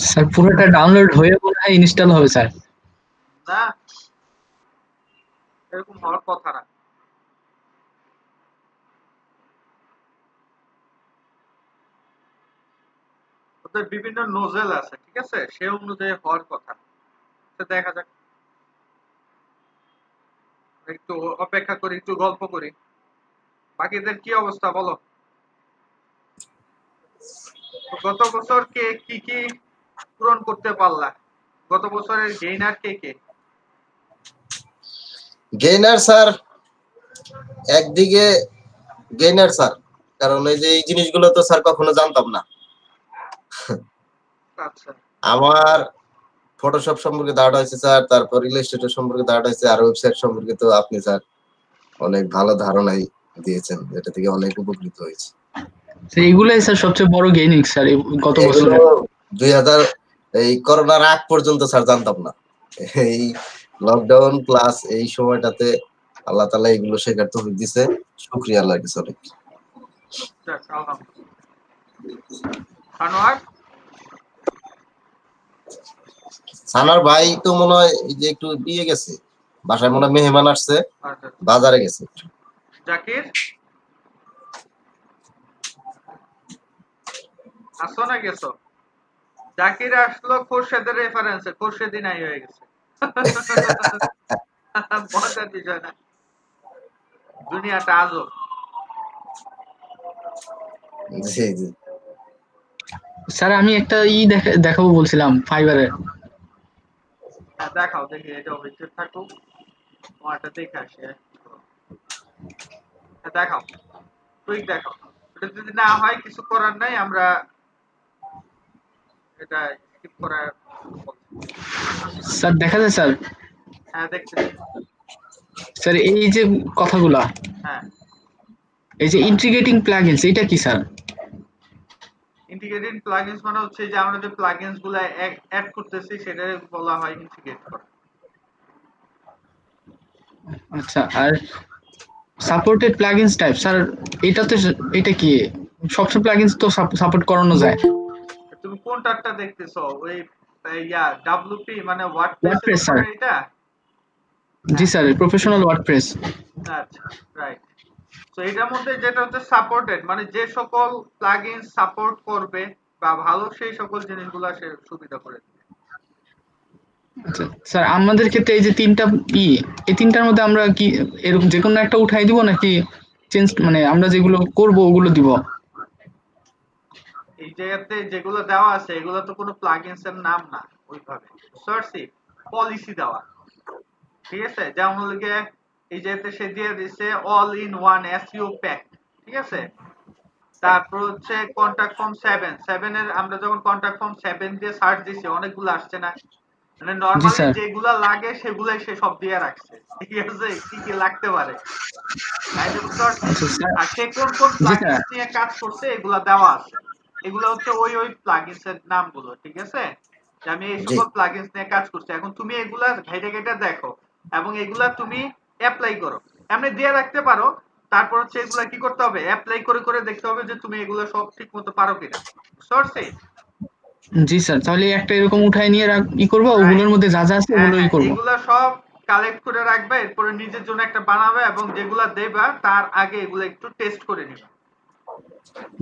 স্যার পুরোটা ডাউনলোড হয়ে মনে হয় ইনস্টল হবে স্যার। না, এরকম হওয়ার কথা না। ওদের বিভিন্ন নোজেল আছে, ঠিক আছে? সে অনুযায়ী হওয়ার কথা। দেখা যাক, একটু অপেক্ষা করি, একটু গল্প করি। বাকিদের কি অবস্থা বলো? গত বছর কে কি কি পূরণ করতে পারলা? গত বছরের গেইনার কে কে? গেইনার স্যার, একদিকে গেইনার স্যার, কারণ এই যে এই জিনিসগুলো তো স্যার কখনো জানতাম না। আচ্ছা, আমার ফটোশপ সম্পর্কে ধারণা হয়েছে স্যার, তারপর ইলাস্ট্রেটর সম্পর্কে ধারণা হয়েছে, আর ওয়েবসাইট সম্পর্কে তো আপনি স্যার অনেক ভালো ধারণাই দিয়েছেন, যেটা থেকে অনেক উপকৃত হয়েছে। এইগুলাই স্যার সবচেয়ে বড় গেইনিং স্যার গত এগুলো বছরে। 2000 এই করোনার আগ পর্যন্ত স্যার জানতাম না। এই লকডাউন প্লাস এই সময়টাতে আল্লাহ তাআলা এগুলো শেখার তৌফিক দিয়েছে, শুকরিয়া আল্লাহর কাছে অনেক। যাক, আলহামদুলিল্লাহ। আনোয়ার, সানার ভাই তো মনে হয় এই যে একটু দিয়ে গেছে, বাসায় মনে হয় মেহমান আসছে, আচ্ছা, বাজারে গেছে। জাকির আসো না গেছো? জাকির আসলো খোরশেদের রেফারেন্সে, খোরশেদি নাই হয়ে গেছে। মজার বিষয় না, দুনিয়াটা আজব। জি জি। স্যার আমি একটা দেখাবো বলছিলাম ফাইবারে। হ্যাঁ দেখাও, দেখি এটা অভিযোগ থাকুক, তোমারটা দেখে আসি। হ্যাঁ দেখাও, কুইক দেখাও। এটা যদি না হয় কিছু করার নাই, আমরা এটা স্কিপ করার। স্যার দেখা যায় স্যার? হ্যাঁ দেখতেছি। স্যার এই যে কথাগুলা, হ্যাঁ, এই যে ইন্টিগ্রেটিং প্লাগইনস, এটা কি স্যার? ইন্টিগ্রেটেড প্লাগইনস মানে হচ্ছে যে আমরা যে প্লাগইনস গুলো অ্যাড করতেছি সেটা বলা হয় ইন্টিগ্রেট করা। আচ্ছা, আর সাপোর্টেড প্লাগইনস টাইপ স্যার, এটা কি সবসব প্লাগইনস তো সাপোর্ট করানো যায়? তুমি কোনটারটা দেখতেছো? ওই ডাব্লিউপি মানে ওয়ার্ডপ্রেস এর ওয়ার্ডপ্রেস স্যার। উপরে এটা? জি হ্যাঁ, স্যার, প্রফেশনাল ওয়ার্ডপ্রেস। আচ্ছা, রাইট। তো এটার মধ্যে যেটা হচ্ছে সাপোর্টেড, মানে যে সকল প্লাগইন সাপোর্ট করবে বা ভালো সেই সকল জিনিসগুলো সে সুবিধা করে দিবে। আচ্ছা স্যার, আমাদের ক্ষেত্রে এই যে তিনটা এই তিনটার মধ্যে আমরা কি এরকম যে কোনো একটা উঠাই দিব নাকি চেঞ্জ, মানে আমরা যেগুলো করব ওগুলো দিব? এই জায়গাতে যেগুলো দেওয়া আছে এগুলো তো কোনো প্লাগইনস এর নাম না ওইভাবে, সার্চি পলিসি দেওয়া, ঠিক আছে? যেমন হলো গিয়ে এই জায়গাতে সে দিয়ে দিছে all in one SEO pack, ঠিক আছে? তারপর হচ্ছে কন্টাক্ট ফর্ম 7 এর আমরা যখন কন্টাক্ট ফর্ম 7 দিয়ে সার্চ দিছি অনেকগুলো আসছে না, মানে জি নরমালি স্যার। যেগুলা লাগে সেগুলাই সে সব দিয়ে রাখছে, ঠিক আছে? কি কি লাগতে পারে কাইন্ড বুঝতে পারছি। আচ্ছা স্যার। আর সে কোন কোন জি স্যার। প্লাগইনস নিয়ে কাজ করছে এগুলা দেওয়া আছে। এগুলো হচ্ছে ওই প্লাগইনস এর নামগুলো, ঠিক আছে? যে আমি এই জি সকল প্লাগইনস নিয়ে কাজ করছি। এখন তুমি এগুলা ঘেটে ঘেটে দেখো এবং এগুলা তুমি অ্যাপ্লাই করো। এমনি দিয়ে রাখতে পারো, তারপর হচ্ছে এগুলা কি করতে হবে, অ্যাপ্লাই করে করে দেখতে হবে যে তুমি এগুলো সব ঠিক মতো পারো কিনা, বুঝতে পারছি? জি স্যার, তাহলে একটা এরকম উঠাই নিয়ে করবো, রাইট। ওগুলোর মধ্যে যা যা আছে হ্যাঁ ওগুলোই হ্যাঁ, করবো। এগুলা সব কালেক্ট করে রাখবে, এরপরে নিজের জন্য একটা বানাবে এবং যেগুলা দেবা তার আগে এগুলো একটু টেস্ট করে নিবা,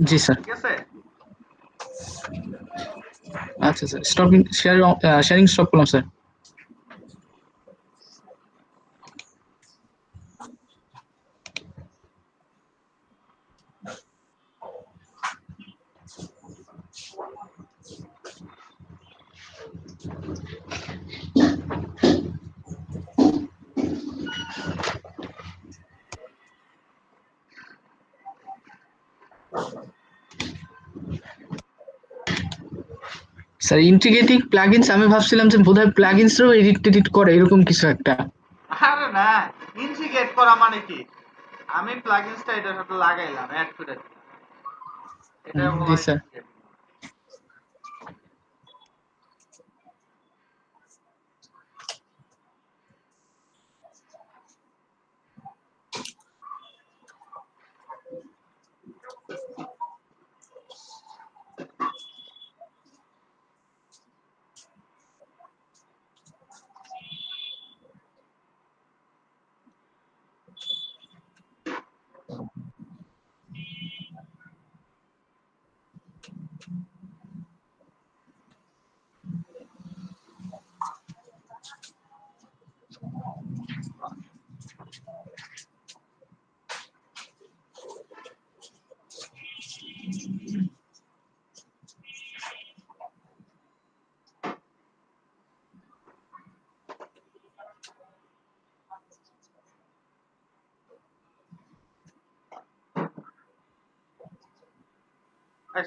জি স্যার। ঠিক আছে? আচ্ছা স্যার, শেয়ারিং স্টপ করলাম স্যার। স্যার ইন্টিগ্রেটিং প্লাগইনস, আমি ভাবছিলাম যে বোধহয় প্লাগইনসরাও এডিট টেডিট করে এরকম কিছু একটা। আরে না, ইন্টিগ্রেট করা মানে কি? আমি প্লাগইনসটা এটার সাথে লাগাইলাম, অ্যাড করে দিলাম, এটা বলা জি হয় স্যার। ইন্টিগ্রেট।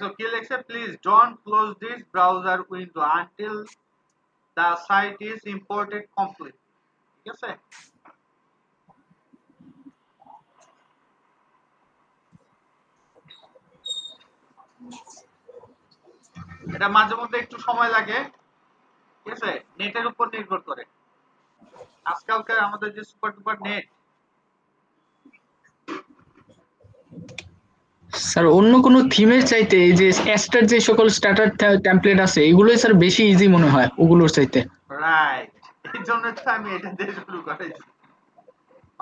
So কি লেখছে, please don't close this browser window until the site is imported complete, ঠিক আছে? এটা মাঝে মধ্যে একটু সময় লাগে, ঠিক আছে? নেটের উপর নির্ভর করে। আজকালকার আমাদের যে সুপার ডুপার নেট, স্যার অন্য কোনো থিমের চাইতে এই যে অ্যাস্টার যে সকল স্টার্টার টেমপ্লেট আছে এগুলোই স্যার বেশি ইজি মনে হয় ওগুলোর চাইতে। রাইট, এই জন্য তো আমি এটা দিয়ে শুরু করেছি।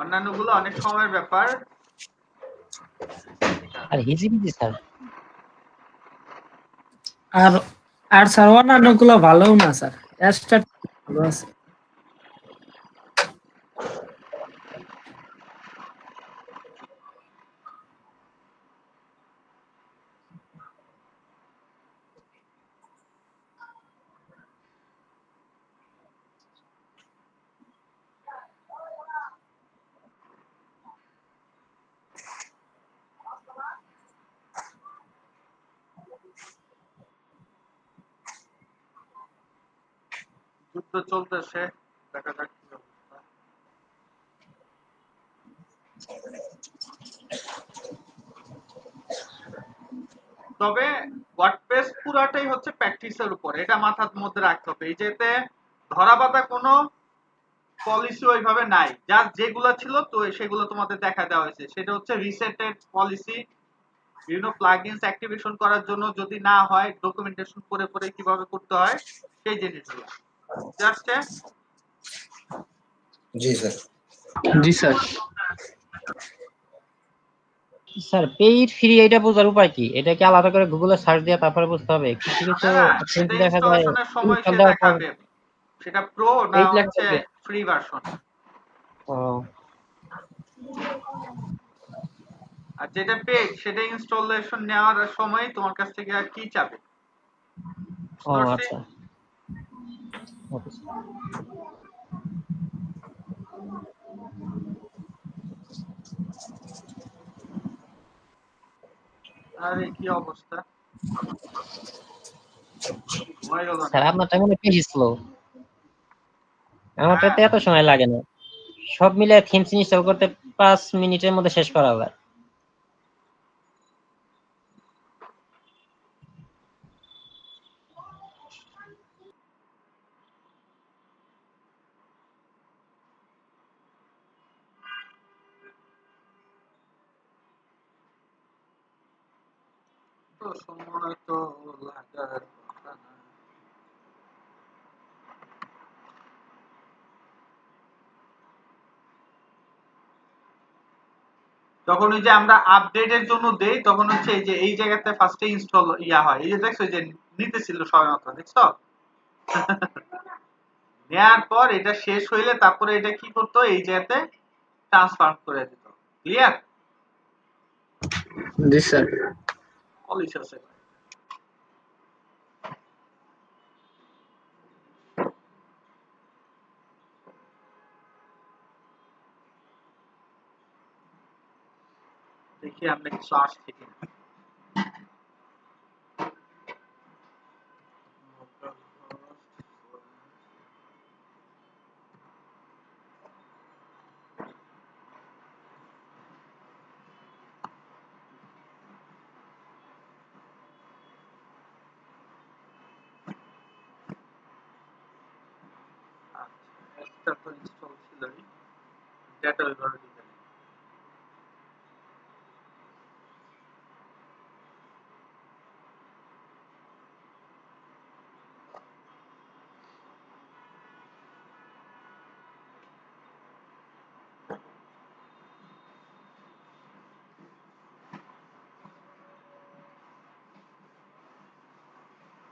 অন্যান্য গুলো অনেক সময়ের ব্যাপার। আর হিজিবিজি স্যার। আর আর স্যার অন্যান্য গুলো ভালোও না স্যার, অ্যাস্টার ভালো আছে। যুদ্ধ চলতেছে, দেখা যাক কি অবস্থা। তবে ওয়ার্ডপ্রেস পুরাটাই হচ্ছে প্র্যাকটিসের উপর, এটা মাথার মধ্যে রাখতে হবে। এই যেতে ধরাবাঁধা কোনো পলিসি ওইভাবে নাই, যা যেগুলো ছিল তো সেগুলো তোমাদের দেখা দেওয়া হয়েছে। সেটা হচ্ছে রিসেটেড পলিসি, বিভিন্ন প্লাগইনস অ্যাক্টিভেশন করার জন্য যদি না হয় ডকুমেন্টেশন করে করে কিভাবে করতে হয় সেই জিনিসগুলো জাস্ট। জি স্যার। জি স্যার। স্যার পেইড ফ্রি এটা বোঝার উপায় কি? এটা কি আলাদা করে গুগলে সার্চ দিয়ে তারপরে বুঝতে হবে? কিছু কিছু সেটা দেখা যায় ইনস্টলেশনের সময় ইনস্টল সে দেওয়ার পর দেখাবে সেটা প্রো না পেইড লেখা হচ্ছে থাকবে। Free version. ও আর যেটা পেইড সেটা ইনস্টলেশন নেওয়ার সময় তোমার কাছ থেকে আর কি চাবে। ও আচ্ছা। ওকে। আরে কি অবস্থা, হয়ে গেল না? স্যার আপনারটা মনে হয় বেশি স্লো। আমারটাতে এত সময় লাগে না। সব মিলে থিমস ইনস্টল করতে 5 মিনিটের মধ্যে শেষ করা যায়। তো সময় তো লাগার কথা না। যখন ওই যে আমরা আপডেটের জন্য দেই তখন হচ্ছে এই যে এই জায়গাতে ফার্স্টে ইনস্টল ইয়া হয়। এই যে দেখছো যে নিতেছিল সবেমাত্র, দেখছো? নেয়ার পর এটা শেষ হইলে তারপরে এটা কি করতো, এই জায়গাতে ট্রান্সফার করে দিত। ক্লিয়ার? জি স্যার। পলিশ আছে। দেখি আমরা কিছু আসছে কিনা। একটা তো ইনস্টল ছিলই, ডেটা ওইভাবে দিতে নেই।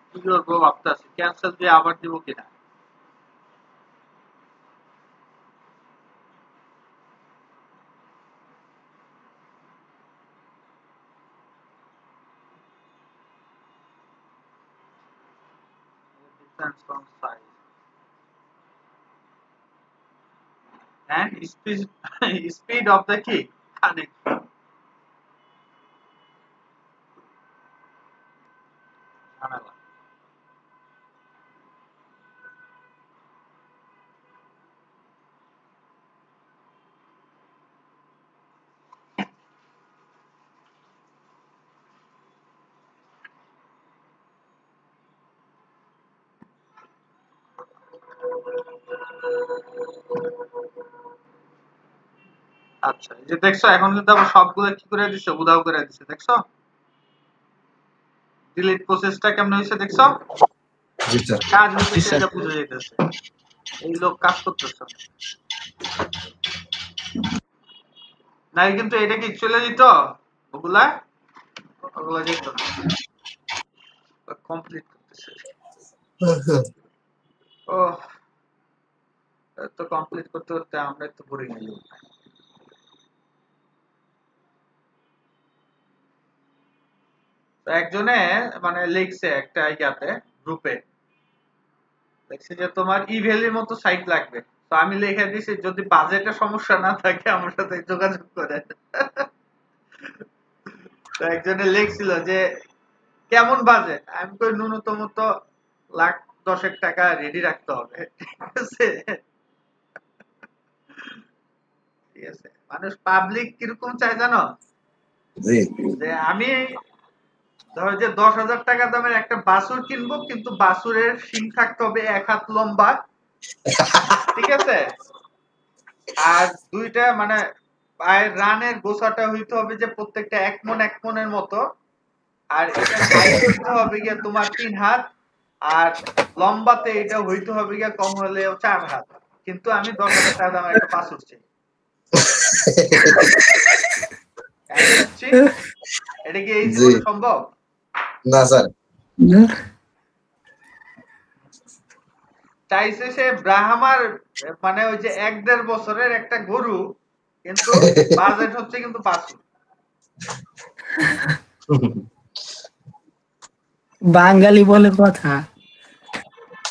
কি করবো ভাবতেছি, ক্যান্সেল দিয়ে আবার দিব কিনা। Depends on size and speed of the key connection. ঝামেলা। আচ্ছা এই যে দেখছো এখন কিন্তু আবার সবগুলো কি করে দিছে, উধাও করে দিছে। দেখছো ডিলিট প্রসেসটা কেমন হয়েছে, দেখছো? জি স্যার। কাজ হইতেছে এটা বুঝে যাইতেছে, এই লোক কাজ করতেছে না। কিন্তু এটা কি চলে যেত ওগুলা, ওগুলা যেত না, কমপ্লিট করতেছে। ও তো কমপ্লিট করতে করতে আমরা একটু বোরিং হয়ে যাবো। তো একজনে মানে লিখছে একটা ইয়াতে গ্রুপে, লিখছে যে তোমার ই ভ্যালির মতো সাইট লাগবে। তো আমি লিখে দিয়েছি যদি বাজেটের সমস্যা না থাকে আমার সাথে যোগাযোগ করে। তো একজনে লিখছিল যে কেমন বাজেট, আমি কই ন্যূনতম তো $1,10,000 রেডি রাখতে হবে। ঠিক আছে, ঠিক আছে। মানুষ পাবলিক কিরকম চায় জানো, জি যে আমি ধরো যে $10,000 দামের একটা বাছুর কিনবো কিন্তু বাছুরের শিং থাকতে হবে 1 হাত লম্বা, ঠিক আছে, আর দুইটা মানে পায়ের রানের গোছাটা হইতে হবে যে প্রত্যেকটা এক মনের মতো, আর এটা হাইট হইতে হবে গিয়া তোমার 3 হাত, আর লম্বাতে এটা হইতে হবে গিয়া কম হলেও 4 হাত। কিন্তু আমি 10,000 টাকা দামের একটা পাসপোর্ট চাই। আমি দিচ্ছি। এটা কি এই জি জীবনে সম্ভব? না স্যার। চাইছে সে ব্রাহ্মার মানে ওই যে 1-1.5 বছরের একটা গরু, কিন্তু বাজেট হচ্ছে কিন্তু পাসপোর্ট। বাঙালি বলে কথা।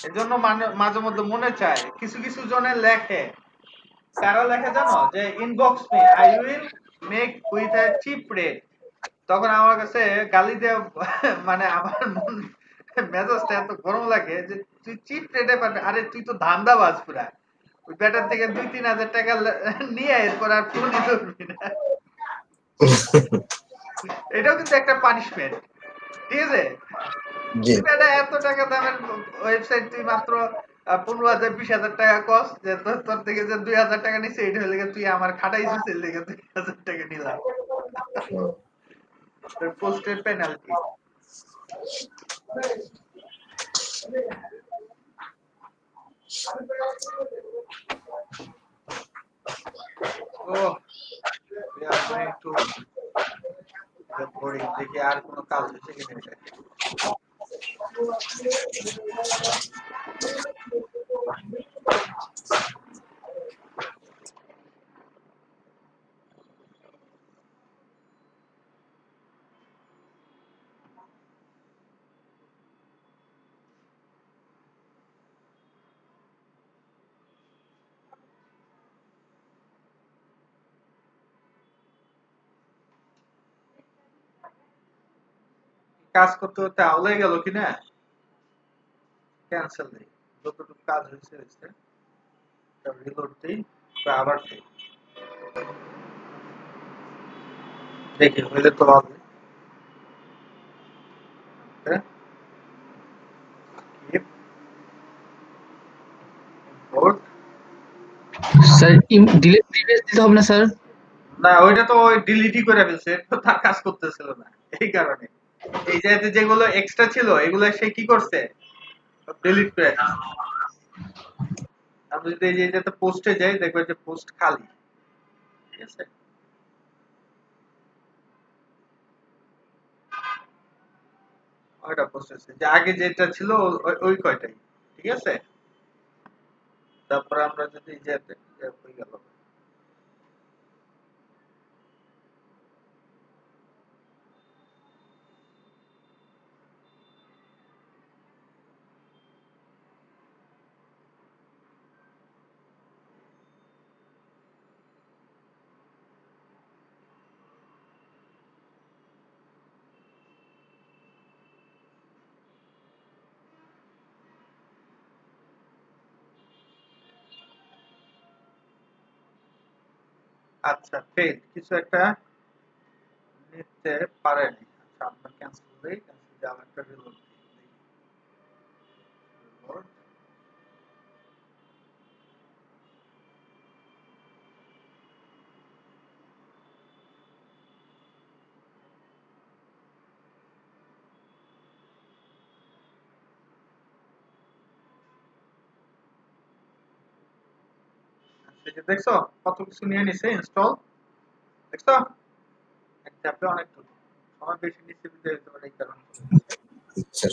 এজন্য মাঝে মধ্যে মনে চায় কিছু কিছু জনের লেখে, কারা লেখে জানো, যে inbox me I will make with a cheap rate. তখন আমার কাছে গালি দেওয়া মানে আমার মন মেজাজটা এত গরম লাগে যে তুই চিপ রেটে পারবি? আরে তুই তো ধান্দাবাজ পুরা। ওই ব্যাটার থেকে 2-3 হাজার টাকা নিয়ে এরপর আর ফোনই ধরবি না। এটাও কিন্তু একটা পানিশমেন্ট, ঠিক আছে? জি ব্যাটা এত টাকা দামের ওয়েবসাইট তুই মাত্র 15,000-20,000 টাকা কস, যে তোর থেকে যে 2,000 টাকা নিচ্ছে এটা হলে তুই আমার খাটাইছিস, এর লেগে 2,000 টাকা নিলাম। পোস্টের পেনাল্টি। ও we are going to the boring, দেখি আর কোনো কাজ হচ্ছে কিনা এটা। কাজ করতে করতে আউলাই গেল কিনা, ক্যান্সেল নেই, যতটুকু কাজ হয়েছে হয়েছে, রিলোড দিই, আবার দিই, দেখি হইলে তো হবে। ইম্পোর্ট, স্যার ডিলিট প্রিভিয়াস দিতে হবে না স্যার? না ওইটা তো ওই ডিলিটই করে ফেলছে, তো তার কাজ করতেছিল না এই কারণে। এই যে যেগুলো এক্সট্রা ছিল এগুলো সে কি করছে, ডিলিট করে দিচ্ছে। আমি যদি এই যে এটাতে পোস্টে যাই, দেখবে যে পোস্ট খালি, ঠিক আছে? ওইটা পোস্ট আছে, যে আগে যেটা ছিল ওই কয়টাই, ঠিক আছে? তারপরে আমরা যদি এই যে হয়ে গেল, আচ্ছা ফেল, কিছু একটা নিতে পারেনি। আচ্ছা আমরা ক্যান্সেল দেই, ক্যান্সেল দিয়ে আবার একটা রিলোড দিই। Reload। আচ্ছা, এই যে দেখছো কত কিছু নিয়ে নিছে ইনস্টল, দেখছো এক ধাপে অনেক দূর। আমার বেশি নিচে দিতে হতে পারে এই কারণে। আচ্ছা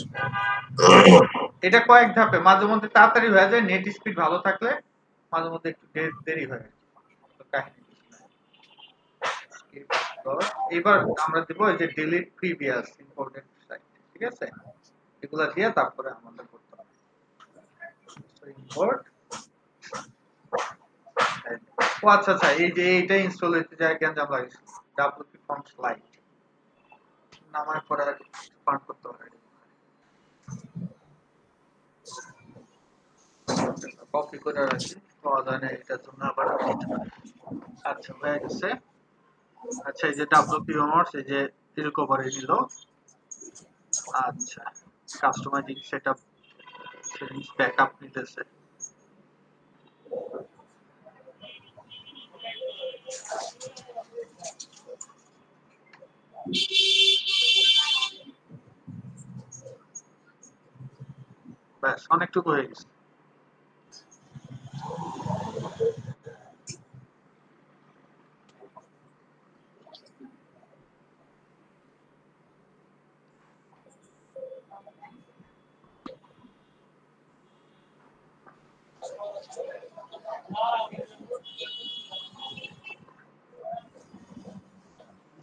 এটা কয়েক ধাপে, মাঝে মধ্যে তাড়াতাড়ি হয়ে যায় নেট স্পিড ভালো থাকলে, মাঝে মধ্যে একটু দেরি হয়। তো কাহিনী কিছু নাই। Skip dot। এবার আমরা দেব এই যে ডিলিট প্রিভিয়াস ইম্পোর্টেড সাইট, ঠিক আছে? এগুলা দিয়ে তারপরে আমাদের করতে হবে ইম্পোর্ট। ও আচ্ছা আচ্ছা, এই যে এইটা ইনস্টল হইতে যায় গ্যাঞ্জাম লাগিয়েছে, wp ফন্ট লাইট নামার পরে ফান্ড করতে হবে। কপি করে রাখি, পাওয়া যায় না এটার জন্য আবার দিতে হবে। আচ্ছা হয়ে গেছে। আচ্ছা এই যে wp honors এই যে রিকভারি নিল। আচ্ছা কাস্টমাইজিং সেটআপ সেটিংস ব্যাকআপ নিতেছে। ব্যাস অনেকটুকু হয়ে গেছে।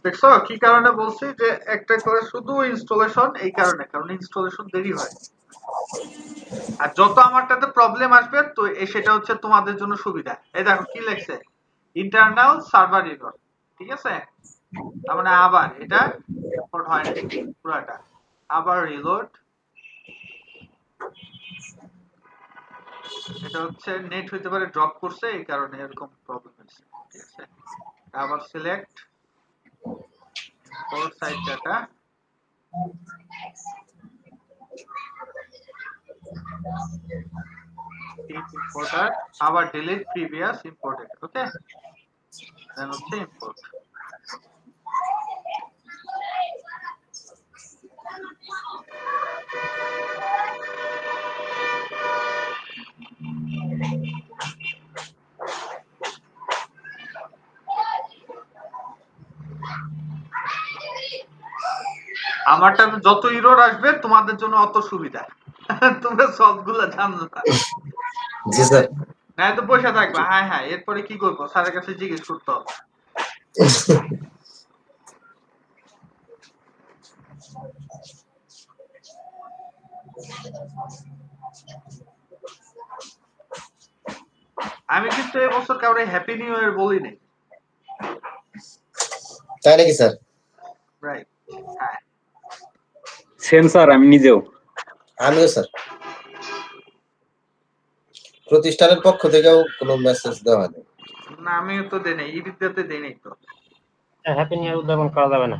দেখছো কি কারণে বলছি যে একটা করে শুধু ইনস্টলেশন, এই কারণে, কারণ ইনস্টলেশন দেরি হয়। আর যত আমারটাতে প্রবলেম আসবে তো সেটা হচ্ছে তোমাদের জন্য সুবিধা। এই দেখো কি লেখছে, ইন্টারনাল সার্ভার এরর, ঠিক আছে? তার মানে আবার এটা ইম্পোর্ট হয় না পুরাটা, আবার রিলোড। এটা হচ্ছে নেট হইতে পারে ড্রপ করছে, এই কারণে এরকম প্রবলেম হচ্ছে, ঠিক আছে? আবার select import site data, importer, আবার delete previous imported, okay? Then হচ্ছে ইম্পোর্ট। আমারটা যত ইরর আসবে তোমাদের জন্য অত সুবিধা। তোমরা সবগুলো জানো না। জি স্যার। না তো বসে থাকবা, হ্যাঁ হ্যাঁ এরপরে কি করবো স্যারের কাছে জিজ্ঞেস করতে হবে। আমি কিন্তু এবছর কাউরে হ্যাপি নিউ ইয়ার বলি নাই। তাই নাকি স্যার? রাইট, হ্যাঁ সেম স্যার, আমি নিজেও। আমিও স্যার। প্রতিষ্ঠানের পক্ষ থেকেও কোনো মেসেজ দেওয়া হয়নি। না আমিও তো দেই নাই, ঈদটাতে দেই নাই তো। হ্যাপি নিউ ইয়ার উদযাপন করা যাবে না।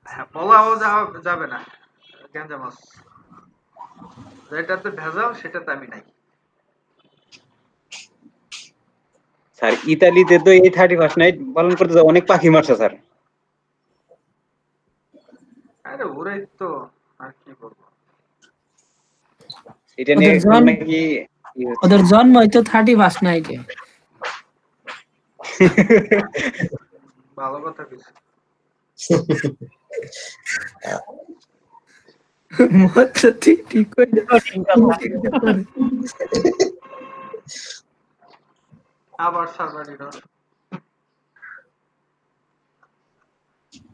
হ্যাঁ বলাও যাবে না, গ্যাঞ্জাম আছে। যেটাতে ভেজাল সেটাতে আমি নাই। স্যার ইতালিতে তো এই 31st নাইট পালন করতে অনেক পাখি মারছে স্যার। আরে ওরাই তো, আর কি বলবো। এটা নিয়ে নাকি ওদের জন্ম হয়তো 31st নাইটে। ভালো কথা কিছু। ঠিক করে আবার সার্ভার এরর।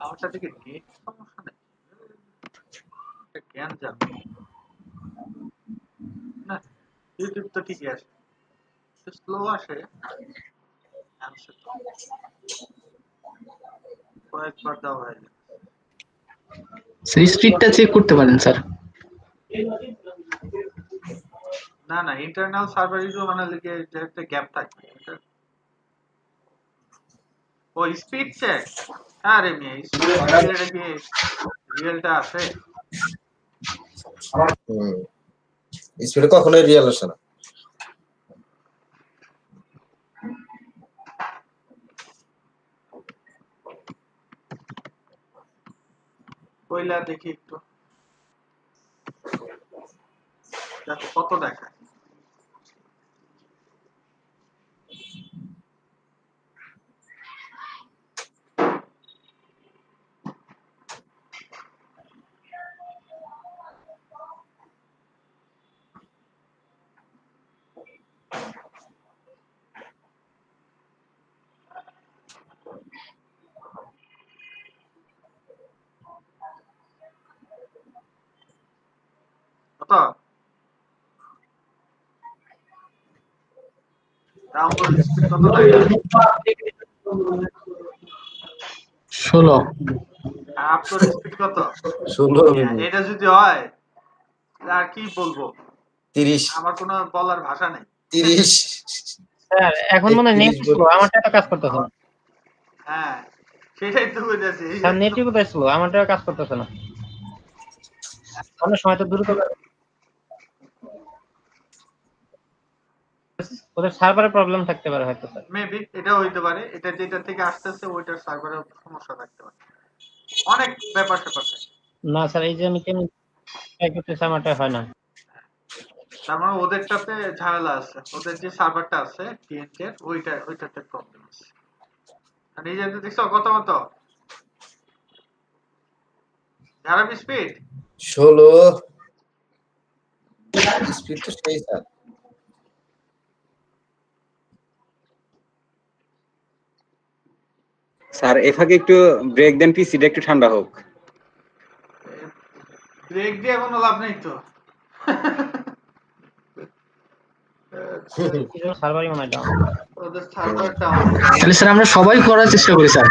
আমারটা থেকে নেট সমস্যা নেই, এটা জ্ঞান জানো না। ইউটিউব তো ঠিকই আসে, স্লো আসে, answer তো কয়েকবার দেওয়া হয়ে যায়। স্যার স্পিডটা চেক করতে পারেন স্যার। না না ইন্টারনাল সার্ভার ইরর মানে লিখে যে একটা গ্যাপ থাকবে এটা। ও স্পিড চেক, আরে মিয়া স্পিড চেক এটা কি রিয়েলটা আসে? স্পিডে কখনোই রিয়েল আসে না। কইলা দেখি একটু, দেখো কত দেখায়। কত ডাউনলোড স্পিড কত দেখায়? 16। আর আপলোড স্পিড কত? 16 এটা যদি হয় আর কি বলবো, 30 আমার কোনো বলার ভাষা নেই। 30 স্যার এখন মনে হয় নেট স্লো, আমারটা তো কাজ করতেছে না। হ্যাঁ সেটাই তো বুঝেছি। স্যার নেটই কোথায় স্লো, আমারটাও কাজ করতেছে না। অনেক সময় তো দ্রুত ওদের সার্ভারে প্রবলেম থাকতে পারে হয়তো স্যার। মেবি এটা হইতে পারে, এটা যেটা থেকে আসতেছে ওইটার সার্ভারে সমস্যা থাকতে পারে। অনেক ব্যাপার স্যাপার থাকে। না স্যার, এই যে আমি কেমন ট্রাই করতেছি আমারটা হয় না। তার মানে ওদেরটাতে ঝামেলা আছে, ওদের যে সার্ভারটা আছে ক্লিয়েন্ট এর ওইটাতে প্রবলেম আছে। আর নিজেদের দেখছো কত মতো ঝাড়াবি স্পিড 16 স্পিড তো সেই স্যার। স্যার এফাকে একটু ব্রেক দেন, পিসিটা একটু ঠান্ডা হোক। ব্রেক দিয়ে কোনো লাভ নেই তো। সার্ভারই মনে হয় ডাউন। ওদের সার্ভার ডাউন। তাহলে স্যার আমরা সবাই করার চেষ্টা করি স্যার।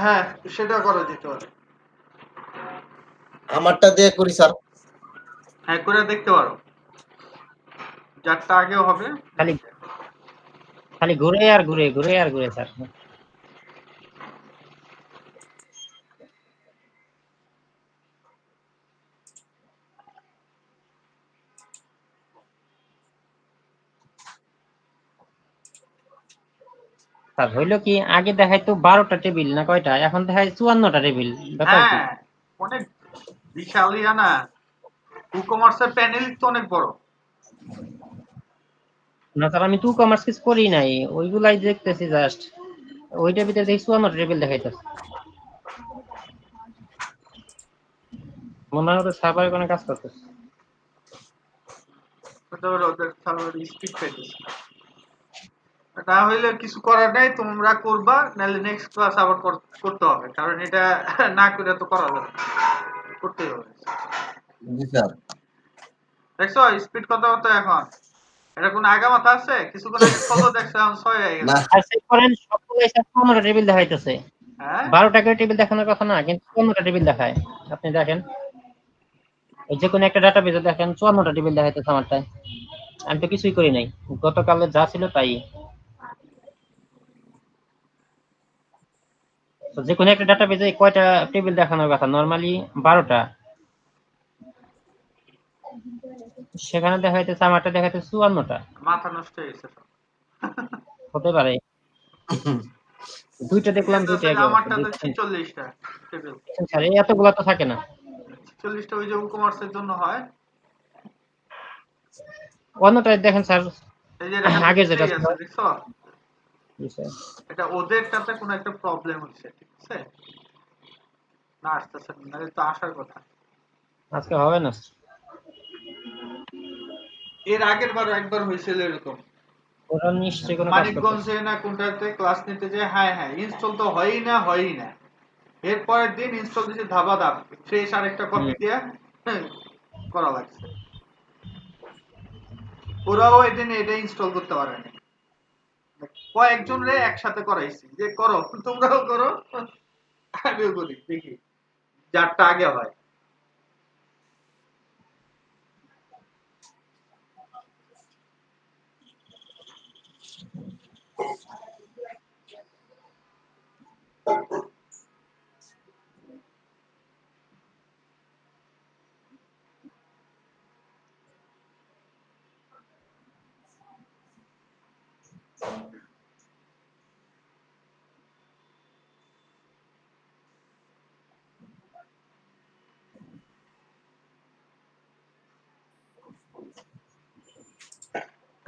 হ্যাঁ সেটা করা যেতে পারে। আমারটা দিয়ে করি স্যার। হ্যাঁ করে দেখতে পারো, যারটা আগেও হবে। খালি খালি ঘুরে আর ঘুরে ঘুরে আর ঘুরে স্যার। স্যার হইলো কি, আগে দেখাইতো 12টা টেবিল না কয়টা, এখন দেখায় 54টা টেবিল। ব্যাপার কি? হ্যাঁ অনেক বিশাল ইয়া না, ই-কমার্সের প্যানেল তো অনেক বড়। না স্যার, আমি টু কমার্স কিছু করি নাই, ওইগুলাই দেখতেছি জাস্ট। ওইটার ভিতরে দেখি 54টা টেবিল দেখাইতেছে। মনে হয় ওদের সার্ভারে কোনো কাজ করতেছে। ওদের সার্ভার স্পিড পাইতেছে না, হইলে কিছু করার নাই, তোমরা করবা, নাহলে নেক্সট ক্লাস আবার করতে হবে, কারণ এটা না করে তো করা যাবে না, করতেই হবে। জি স্যার। দেখছো স্পিড কত হতো এখন? এটা কোন আগা মাথা আছে? কিছুক্ষণ আগে 16 দেখছো, এখন 6 হয়ে গেছে। না আর চেক করেন, সবগুলাই স্যার 54টা টেবিল দেখাইতেছে। হ্যাঁ 12টা করে টেবিল দেখানোর কথা না, কিন্তু 54টা টেবিল দেখায়। আপনি দেখেন, ওই যে কোনো একটা ডাটাবেজে দেখেন 54টা টেবিল দেখাইতেছে আমারটায়। আমি তো কিছুই করি নাই, গতকালে যা ছিল তাই। তো যে কোনো একটা ডাটাবেজে কয়টা টেবিল দেখানোর কথা? নরমালি 12টা। সেখানে দেখাইতেছে আমারটা দেখাইতেছে 54টা। মাথা নষ্ট হয়ে গেছে সব। হতে পারে, দুইটা দেখলাম, দুইটা একই অবস্থা। আমারটাতে 46টা টেবিল। স্যার এই এতগুলা তো থাকে না। 46টা ওই যে ই-কমার্সের জন্য হয়। অন্যটায় দেখেন স্যার, এই যে এটা খালি আগে যেটা নিচেই ছিল। আছে, দেখছো? জি স্যার। এটা ওদেরটাতে কোনো একটা প্রবলেম হচ্ছে, ঠিক আছে? না আসতেছে না, নাহলে তো আসার কথা। আজকে হবে না। এর আগের বার একবার হয়েছিল এরকম, ওরা নিশ্চয়ই কোনো কাজ করতেছে। মানিকগঞ্জে না কোনটাতে ক্লাস নিতে যে হ্যাঁ ইনস্টল তো হয়ই না। এরপরের দিন ইনস্টল দিয়েছে ধাবাধাপ, ফ্রেশ আরেকটা কপি দিয়ে করা লাগছে। ওরাও এদিন এটা ইনস্টল করতে পারেনি, কয়েকজন রে একসাথে করাইছি যে করো, তোমরাও করো আমিও করি, দেখি যারটা আগে হয়।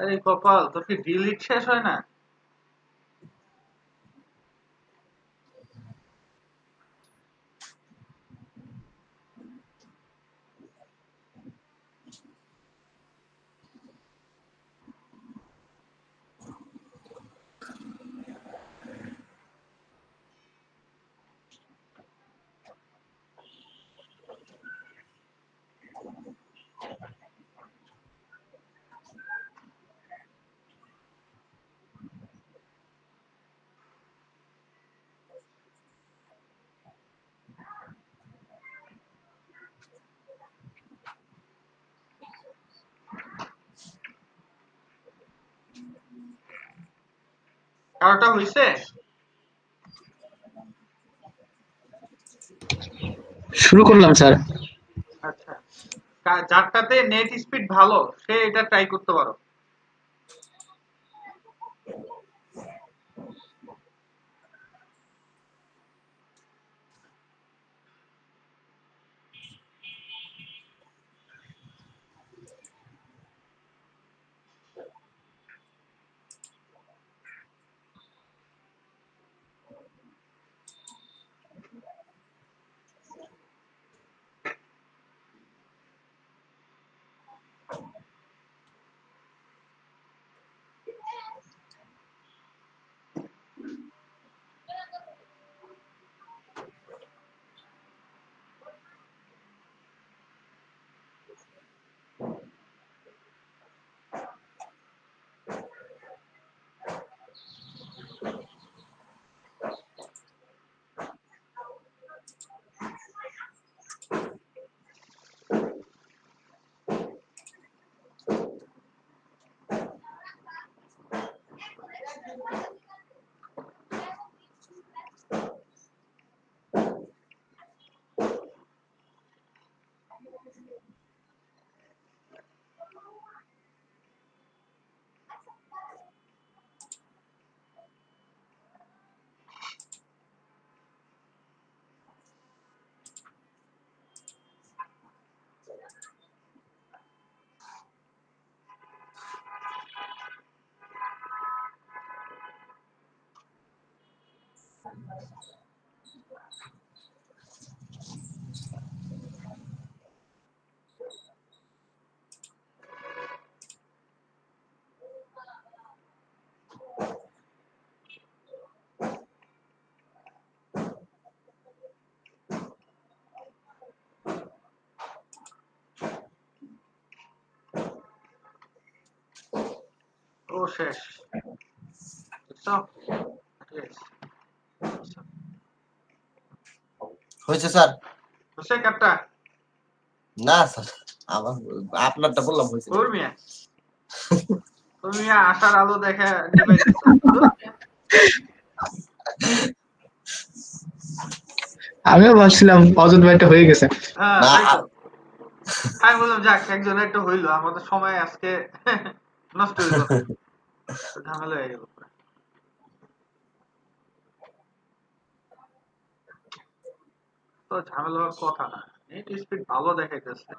আরে কপাল, তোর কি ডিলিট শেষ হয় না? কারোটা হইছে? শুরু করলাম স্যার। আচ্ছা, যারটাতে নেট স্পিড ভালো সে এটা ট্রাই করতে পারো। ও শেষ বুঝছো? Yes. হয়েছে স্যার? হচ্ছে কাটটা না স্যার, আমার আপনারটা বললাম হয়েছে। মিয়া তুমি আশার আলো দেখা নিবাই দিছো। আমিও ভাবছিলাম অজত ভাইটা হয়ে গেছে। হ্যাঁ না, তাই তো। আমি বললাম যাক একজনের একটা হইলো, আমাদের সময় আজকে নষ্ট হইলো না, ঝামেলা হয়ে গেল। তো ঝামেলা হওয়ার কথা না, নেট স্পিড ভালো দেখাইতেছে।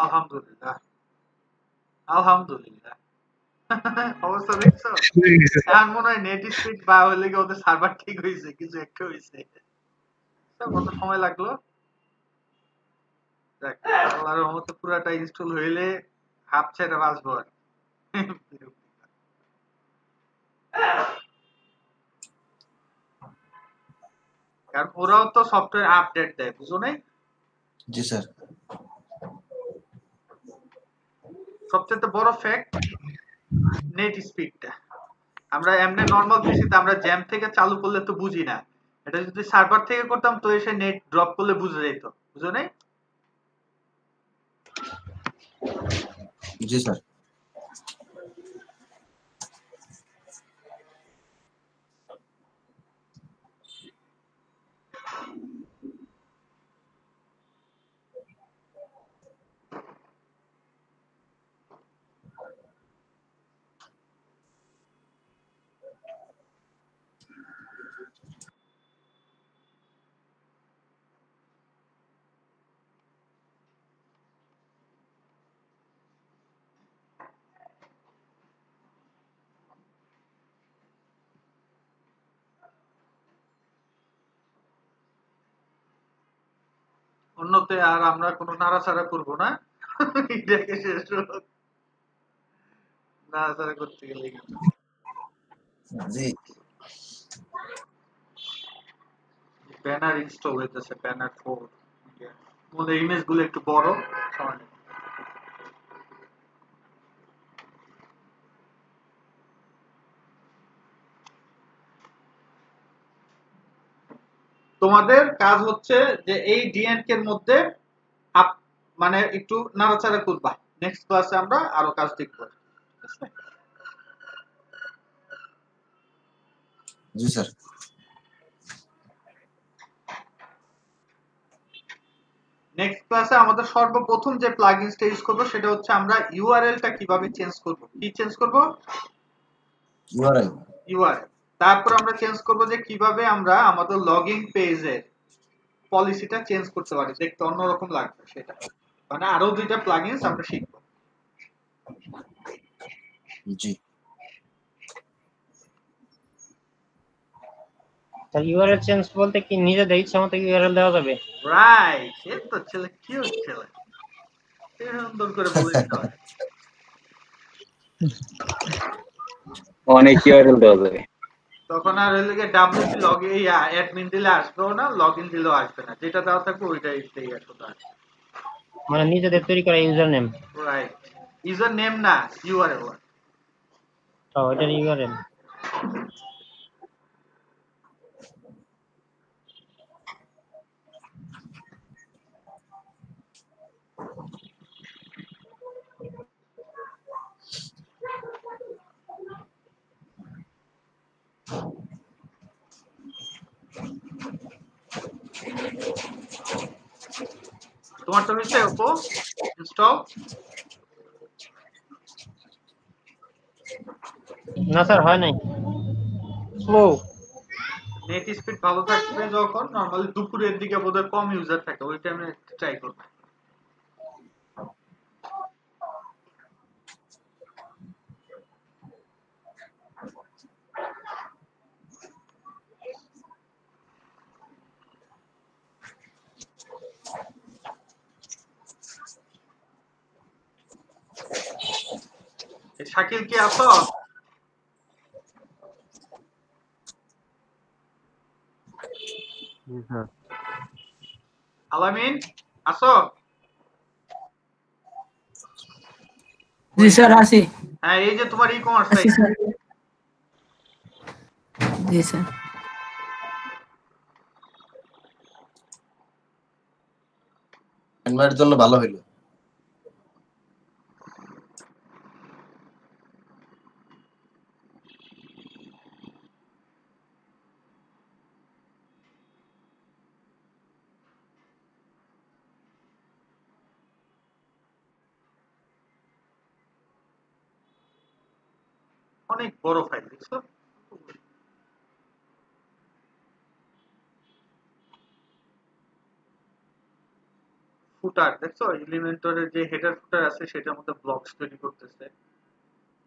আলহামদুলিল্লাহ আলহামদুলিল্লাহ। অবস্থা দেখছো? এখন মনে হয় নেট স্পিড বা হলে কি ওদের সার্ভার ঠিক হয়েছে, কিছু একটা হয়েছে। কত সময় লাগলো? দেখ, আল্লাহর রহমতে পুরাটা ইনস্টল হইলে হাফ ছেড়ে বাঁচবো আর কি। কারণ ওরাও তো সফটওয়্যার আপডেট দেয়, বুঝো নাই? জি স্যার। সবচেয়ে বড় ফ্যাক্ট নেট স্পিডটা। আমরা এমনি নরমাল পিসিতে আমরা জ্যাম থেকে চালু করলে তো বুঝি না, এটা যদি সার্ভার থেকে করতাম তো এসে নেট ড্রপ করলে বুঝে যেত, বুঝো নাই? জি স্যার। অন্যতে আর আমরা কোনো নাড়াচাড়া করবো না, এটাকে শেষ হোক। নাড়াচাড়া করতে গেলে জি। ব্যানার ইনস্টল হইতেছে, ব্যানার 4। আমাদের ইমেজ গুলো একটু বড়, সময় নেই। তোমাদের কাজ হচ্ছে যে এই ডিএনকে এর মধ্যে মানে একটু নাড়াচাড়া করবা। নেক্সট ক্লাসে আমরা আরো কাজ দেখব। ঠিক আছে? জি স্যার। নেক্সট ক্লাসে আমাদের সর্বপ্রথম যে প্লাগইনসটা ইউজ করব সেটা হচ্ছে আমরা ইউআরএলটা কিভাবে চেঞ্জ করব। কি চেঞ্জ করব? ইউআরএল। তারপর আমরা চেঞ্জ করব যে কিভাবে আমরা আমাদের লগইন পেজে পলিসিটা চেঞ্জ করতে পারি, দেখতে অন্যরকম লাগবে সেটা। মানে আরো দুইটা প্লাগইনস আমরা শিখবো। জি স্যার ইউআরএল চেঞ্জ বলতে কি নিজেদের ইচ্ছা মতো ইউআরএল দেওয়া যাবে? রাইট, এই তো ছেলে কিউট ছেলে, সুন্দর করে বলে দিতে হয়। অনেক ইউআরএল দেওয়া যাবে। তখন আর ওই লিগে ডাব্লিউপি লগ এই অ্যাডমিন দিলে আসবেও না, লগইন দিলেও আসবে না, যেটা দেওয়া থাকবে ওইটাই সেই আসবে। মানে নিজেদের তৈরি করা user name. Right, user name না, ইউআরএল। ও এটার ইউআরএল। তোমার তো হয়েছে ওপো ইনস্টল? না স্যার হয় নাই, স্লো। নেট স্পিড ভালো থাকবে যখন নরমালি দুপুরের দিকে বোধহয় কম ইউজার থাকে, ওই টাইমে ট্রাই করবে। শাকিল কি আছো? আলামিন আছো? জি স্যার আছি। হ্যাঁ, এই যে তোমার ই কমার্স আছি স্যার। জি স্যার। ইনভাইটের জন্য ভালো হইলো। অনেক বড় ফাইল দেখছো? ফুটার দেখছো, এলিমেন্টরের যে হেডার ফুটার আছে সেটার মধ্যে ব্লকস তৈরি করতেছে।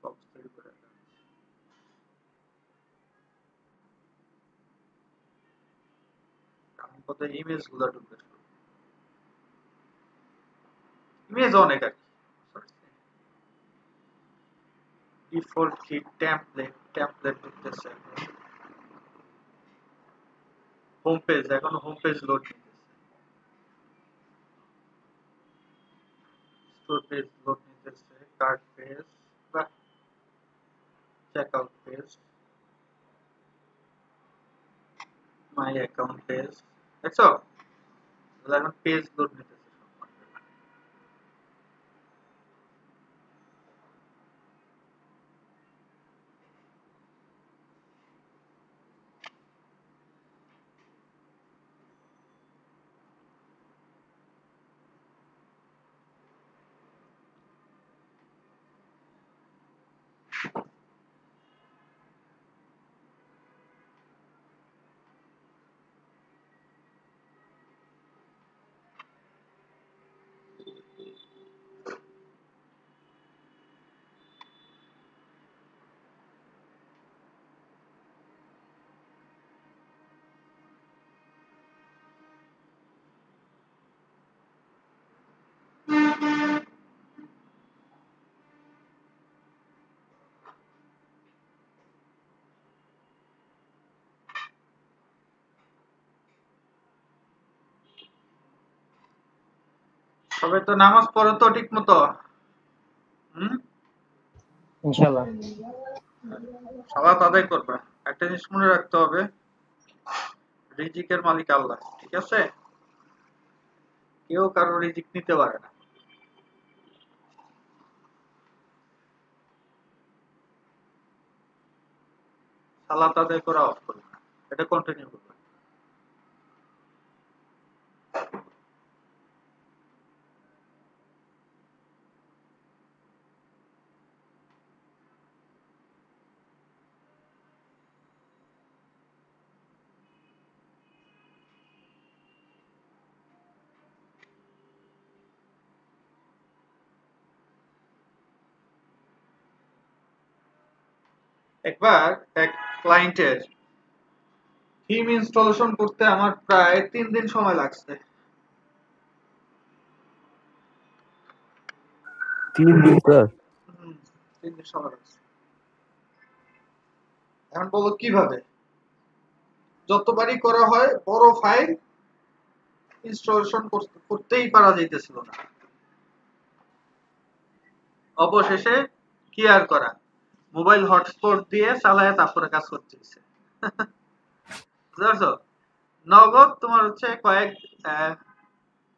ব্লকস তৈরি করে আমি কত ইমেজ গুলা ঢুকতে, ইমেজ অনেক আর কি। ডিফল্ট কি টেমপ্লেট ঢুকতেছে, হোম পেজ, এখন হোম পেজ লোড নিতেছে, স্টোর পেজ লোড নিতেছে, কার্ড পেজ বা checkout page, my account page. দেখছো এখন পেজ লোড নিতেছে। সবাই তো নামাজ পড়ো তো ঠিক মতো? ইনশাআল্লাহ। সালাত আদায় করবে। একটা জিনিস মনে রাখতে হবে, রিজিকের মালিক আল্লাহ, ঠিক আছে? কেউ কারো রিজিক নিতে পারে না। সালাত আদায় করা অফ করবে না, এটা কন্টিনিউ করবে। একবার এক ক্লায়েন্টের থিম ইনস্টলেশন করতে আমার প্রায় 3 দিন সময় লাগছে। 3 দিন স্যার? 3 দিন সময় লাগছে। এখন বলো কিভাবে? যতবারই করা হয় বড় ফাইল ইনস্টলেশন করতেই পারা যাইতেছিল না। অবশেষে কি আর করা, মোবাইল হটস্পট দিয়ে চালায় তারপরে কাজ করতেছে। বুঝতে পারছো? নগদ তোমার হচ্ছে কয়েক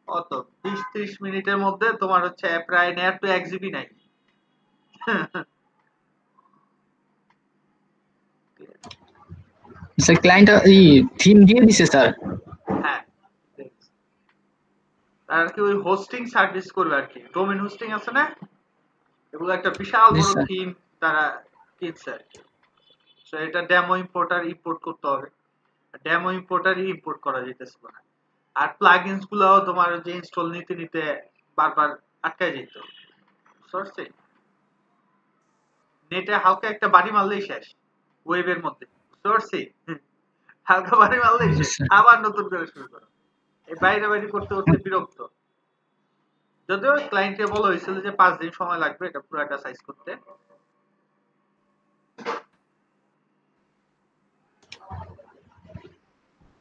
কত 20-30 মিনিটের মধ্যে তোমার হচ্ছে প্রায় নেট টু 1 জিবি নাই। স্যার ক্লায়েন্ট এই থিম দিয়ে দিছে স্যার। হ্যাঁ, আর কি ওই হোস্টিং সার্ভিস করবে আর কি, ডোমেইন হোস্টিং আছে না, এগুলো একটা বিশাল জি বড় স্যার। থিম তারা কিনছে আর কি। সো এটা ডেমো ইম্পোর্টার ইম্পোর্ট করতে হবে, ডেমো ইম্পোর্টারই ইম্পোর্ট করা যেতেছিল না। আর প্লাগইনস গুলাও তোমার যে ইনস্টল নিতে নিতে বারবার আটকায় যেত। সরছে নেটে হালকা একটা বাড়ি মারলেই শেষ, ওয়েবের মধ্যে সরছে হালকা বাড়ি মারলেই জি শেষ, স্যার। আবার নতুন করে শুরু করো। এই বাইরে বাইরে করতে করতে বিরক্ত। যদিও ক্লায়েন্টকে বলা হয়েছিল যে 5 দিন সময় লাগবে এটা পুরোটা সাইজ করতে।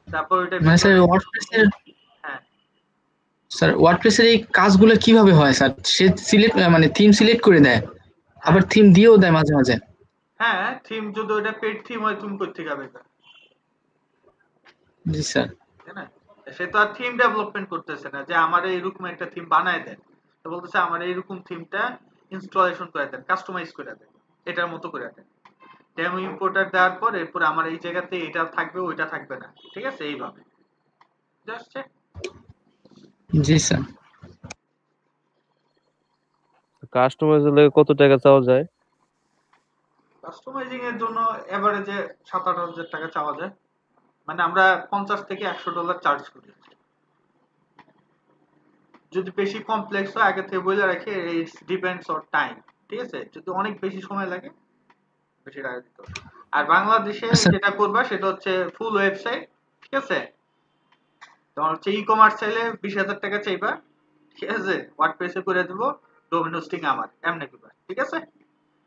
তারপর ওইটা মানে স্যার ভিতরে ওয়ার্ডপ্রেসের হ্যাঁ স্যার ওয়ার্ডপ্রেসের এই কাজগুলো কিভাবে হয় স্যার? সে সিলেক্ট মানে থিম সিলেক্ট করে দেয়, আবার থিম দিয়েও দেয় মাঝে মাঝে। হ্যাঁ থিম যদি ওটা পেড থিম হয় তুমি কই থেকে পাবে, জি স্যার। তাই না? সে তো আর থিম ডেভেলপমেন্ট করতেছে না যে আমার এইরকম একটা থিম বানায় দেন, তো বলতেছে আমার এইরকম থিমটা ইনস্টলেশন করে দেন, কাস্টমাইজ করে দেন, এটার মতো করে দেন। ডেমো ইম্পোর্টার দেওয়ার পর এরপর আমার এই জায়গাতে এটা থাকবে ওইটা থাকবে না, ঠিক আছে? এইভাবে জাস্ট জি স্যার। কাস্টমাইজ হলে কত টাকা চাওয়া যায়? কাস্টমাইজিং এর জন্য এভারেজে 7-8 হাজার টাকা চাওয়া যায়, মানে আমরা $50 থেকে $100 চার্জ করি। যদি বেশি কমপ্লেক্স হয় আগে থেকে বলে রাখি, ইটস ডিপেন্ডস অন টাইম, ঠিক আছে? যদি অনেক বেশি সময় লাগে বেশি টাকা দিতে হবে। আর বাংলাদেশে আচ্ছা যেটা করবা সেটা হচ্ছে ফুল ওয়েবসাইট, ঠিক আছে? তোমার হচ্ছে ই কমার্স চাইলে 20,000 টাকা চাইবা, ঠিক আছে? ওয়ার্ডপ্রেসে করে দেবো, ডোমেইন হোস্টিং আমার এমনি করবা, ঠিক আছে?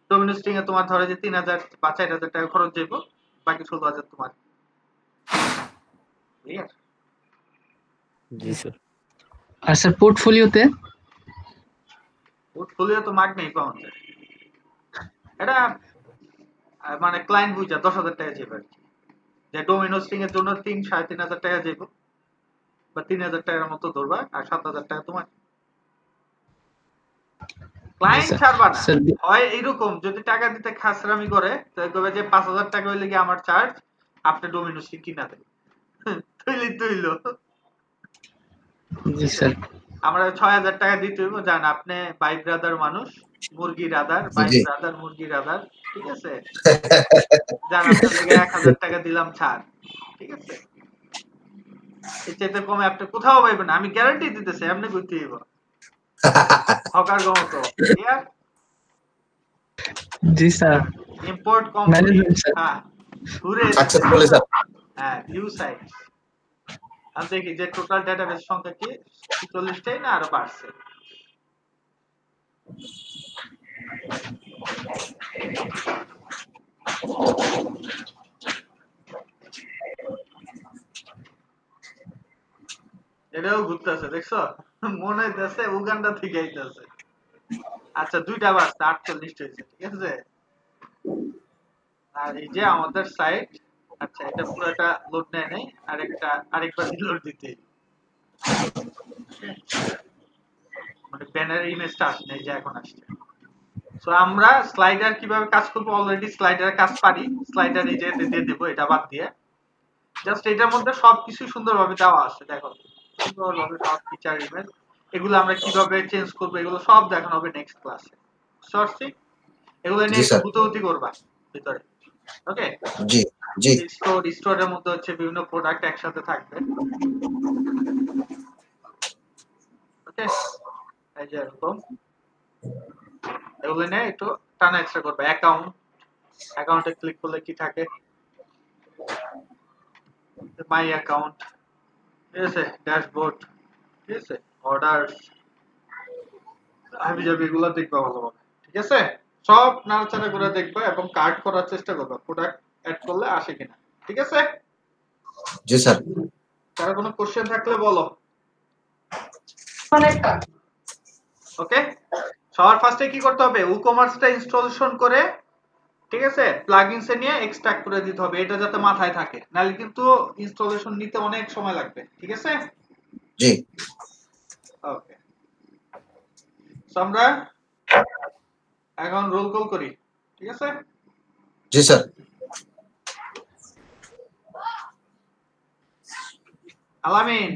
ডোমেইন হোস্টিং এ তোমার ধরো যে 3,000 বা 4,000 টাকা খরচ যাইব, বাকি 16,000 তোমার। ক্লিয়ার? জি স্যার। আর স্যার পোর্টফোলিওতে পোর্টফোলিও তো মাগনাই পাওয়া যায়, এটা মানে ক্লায়েন্ট বুঝা 10,000 টাকা যাবে আর কি। যে ডোমেইন হোস্টিং এর জন্য 3-3,500 টাকা যাইব, বা 3,000 টাকার মতো ধরবা, আর 7,000 টাকা তোমার। জি ক্লায়েন্ট স্যার। ছাড়বা না, স্যার হয় এরকম যদি টাকা দিতে খাসরামি করে তো কবে যে 5,000 টাকা হইলে কি আমার চার্জ, আপনি ডোমেইন হোস্টিং কিনা দেন, তুইলো জি স্যার। আমরা 6,000 টাকা দিতে হইব, জান আপনি বাই ব্রাদার মানুষ, মুরগি রাদার, বাই জি ব্রাদার মুরগি রাদার, ঠিক আছে? জান আপনার থেকে 1,000 টাকা দিলাম ছাড়, ঠিক আছে? এর চাইতে কমে আপনি কোথাও পাইবেন না, আমি গ্যারান্টি দিতেছি। আপনি কইতে হইব হকার গমতো ক্লিয়ার। জি sir. Import complete, management sir. হ্যাঁ ঘুরে সাকসেসফুলি স্যার। হ্যাঁ ভিউ সাইট। আমি দেখি যে টোটাল ডেটাবেস সংখ্যা কি 46টাই না আরো বাড়ছে। এটাও ঘুরতেছে দেখছো, মনে হইতেছে উগান্ডা থেকে আইতেছে। আচ্ছা 2টা বাড়ছে, 48 হয়েছে, ঠিক আছে? আর এই যে আমাদের সাইট, আচ্ছা এটা পুরোটা লোড নেয় নাই, আরেকবার লোড দিতে মানে ব্যানার ইমেজটা আসে নাই, যে এখন আসছে। সো আমরা স্লাইডার কিভাবে কাজ করব, অলরেডি স্লাইডারের কাজ পারি, স্লাইডার এই যে দিয়ে দেব, এটা বাদ দিয়ে জাস্ট এটার মধ্যে সবকিছু সুন্দরভাবে দেওয়া আছে। দেখো সুন্দরভাবে সব ফিচার ইমেজ, এগুলো আমরা কিভাবে চেঞ্জ করব এগুলো সব দেখানো হবে নেক্সট ক্লাসে। সরছি এগুলো জি নিয়ে একটু স্যার। গুতগুতি করবা ভিতরে, ওকে? জি জি স্টোরের মধ্যে হচ্ছে বিভিন্ন প্রোডাক্ট একসাথে থাকবে, ওকে? এই যে এরকম এগুলো নিয়ে একটু টানা এক্সট্রা করবে। অ্যাকাউন্ট, অ্যাকাউন্টে ক্লিক করলে কি থাকে? মাই অ্যাকাউন্ট, ঠিক আছে, ড্যাশবোর্ড, ঠিক আছে, অর্ডারস, হাবি জাবি এগুলো দেখবা ভালোভাবে, ঠিক আছে? সব নাড়াচাড়া করে দেখবা এবং কার্ড করার চেষ্টা করবা প্রোডাক্ট অ্যাড করলে আসে কিনা, ঠিক আছে? জি স্যার। কারো কোনো কোশ্চেন থাকলে বলো। ওকে, সবার ফার্স্টে কি করতে হবে? উকমার্সটা ইনস্টলেশন করে, ঠিক আছে, প্লাগইনসে নিয়ে এক্সট্রাক্ট করে দিতে হবে, এটা যাতে মাথায় থাকে, নাহলে কিন্তু ইনস্টলেশন নিতে অনেক সময় লাগবে, ঠিক আছে? জি। ওকে, সো আমরা এখন রোল কল করি, ঠিক আছে? জি স্যার। আলামিন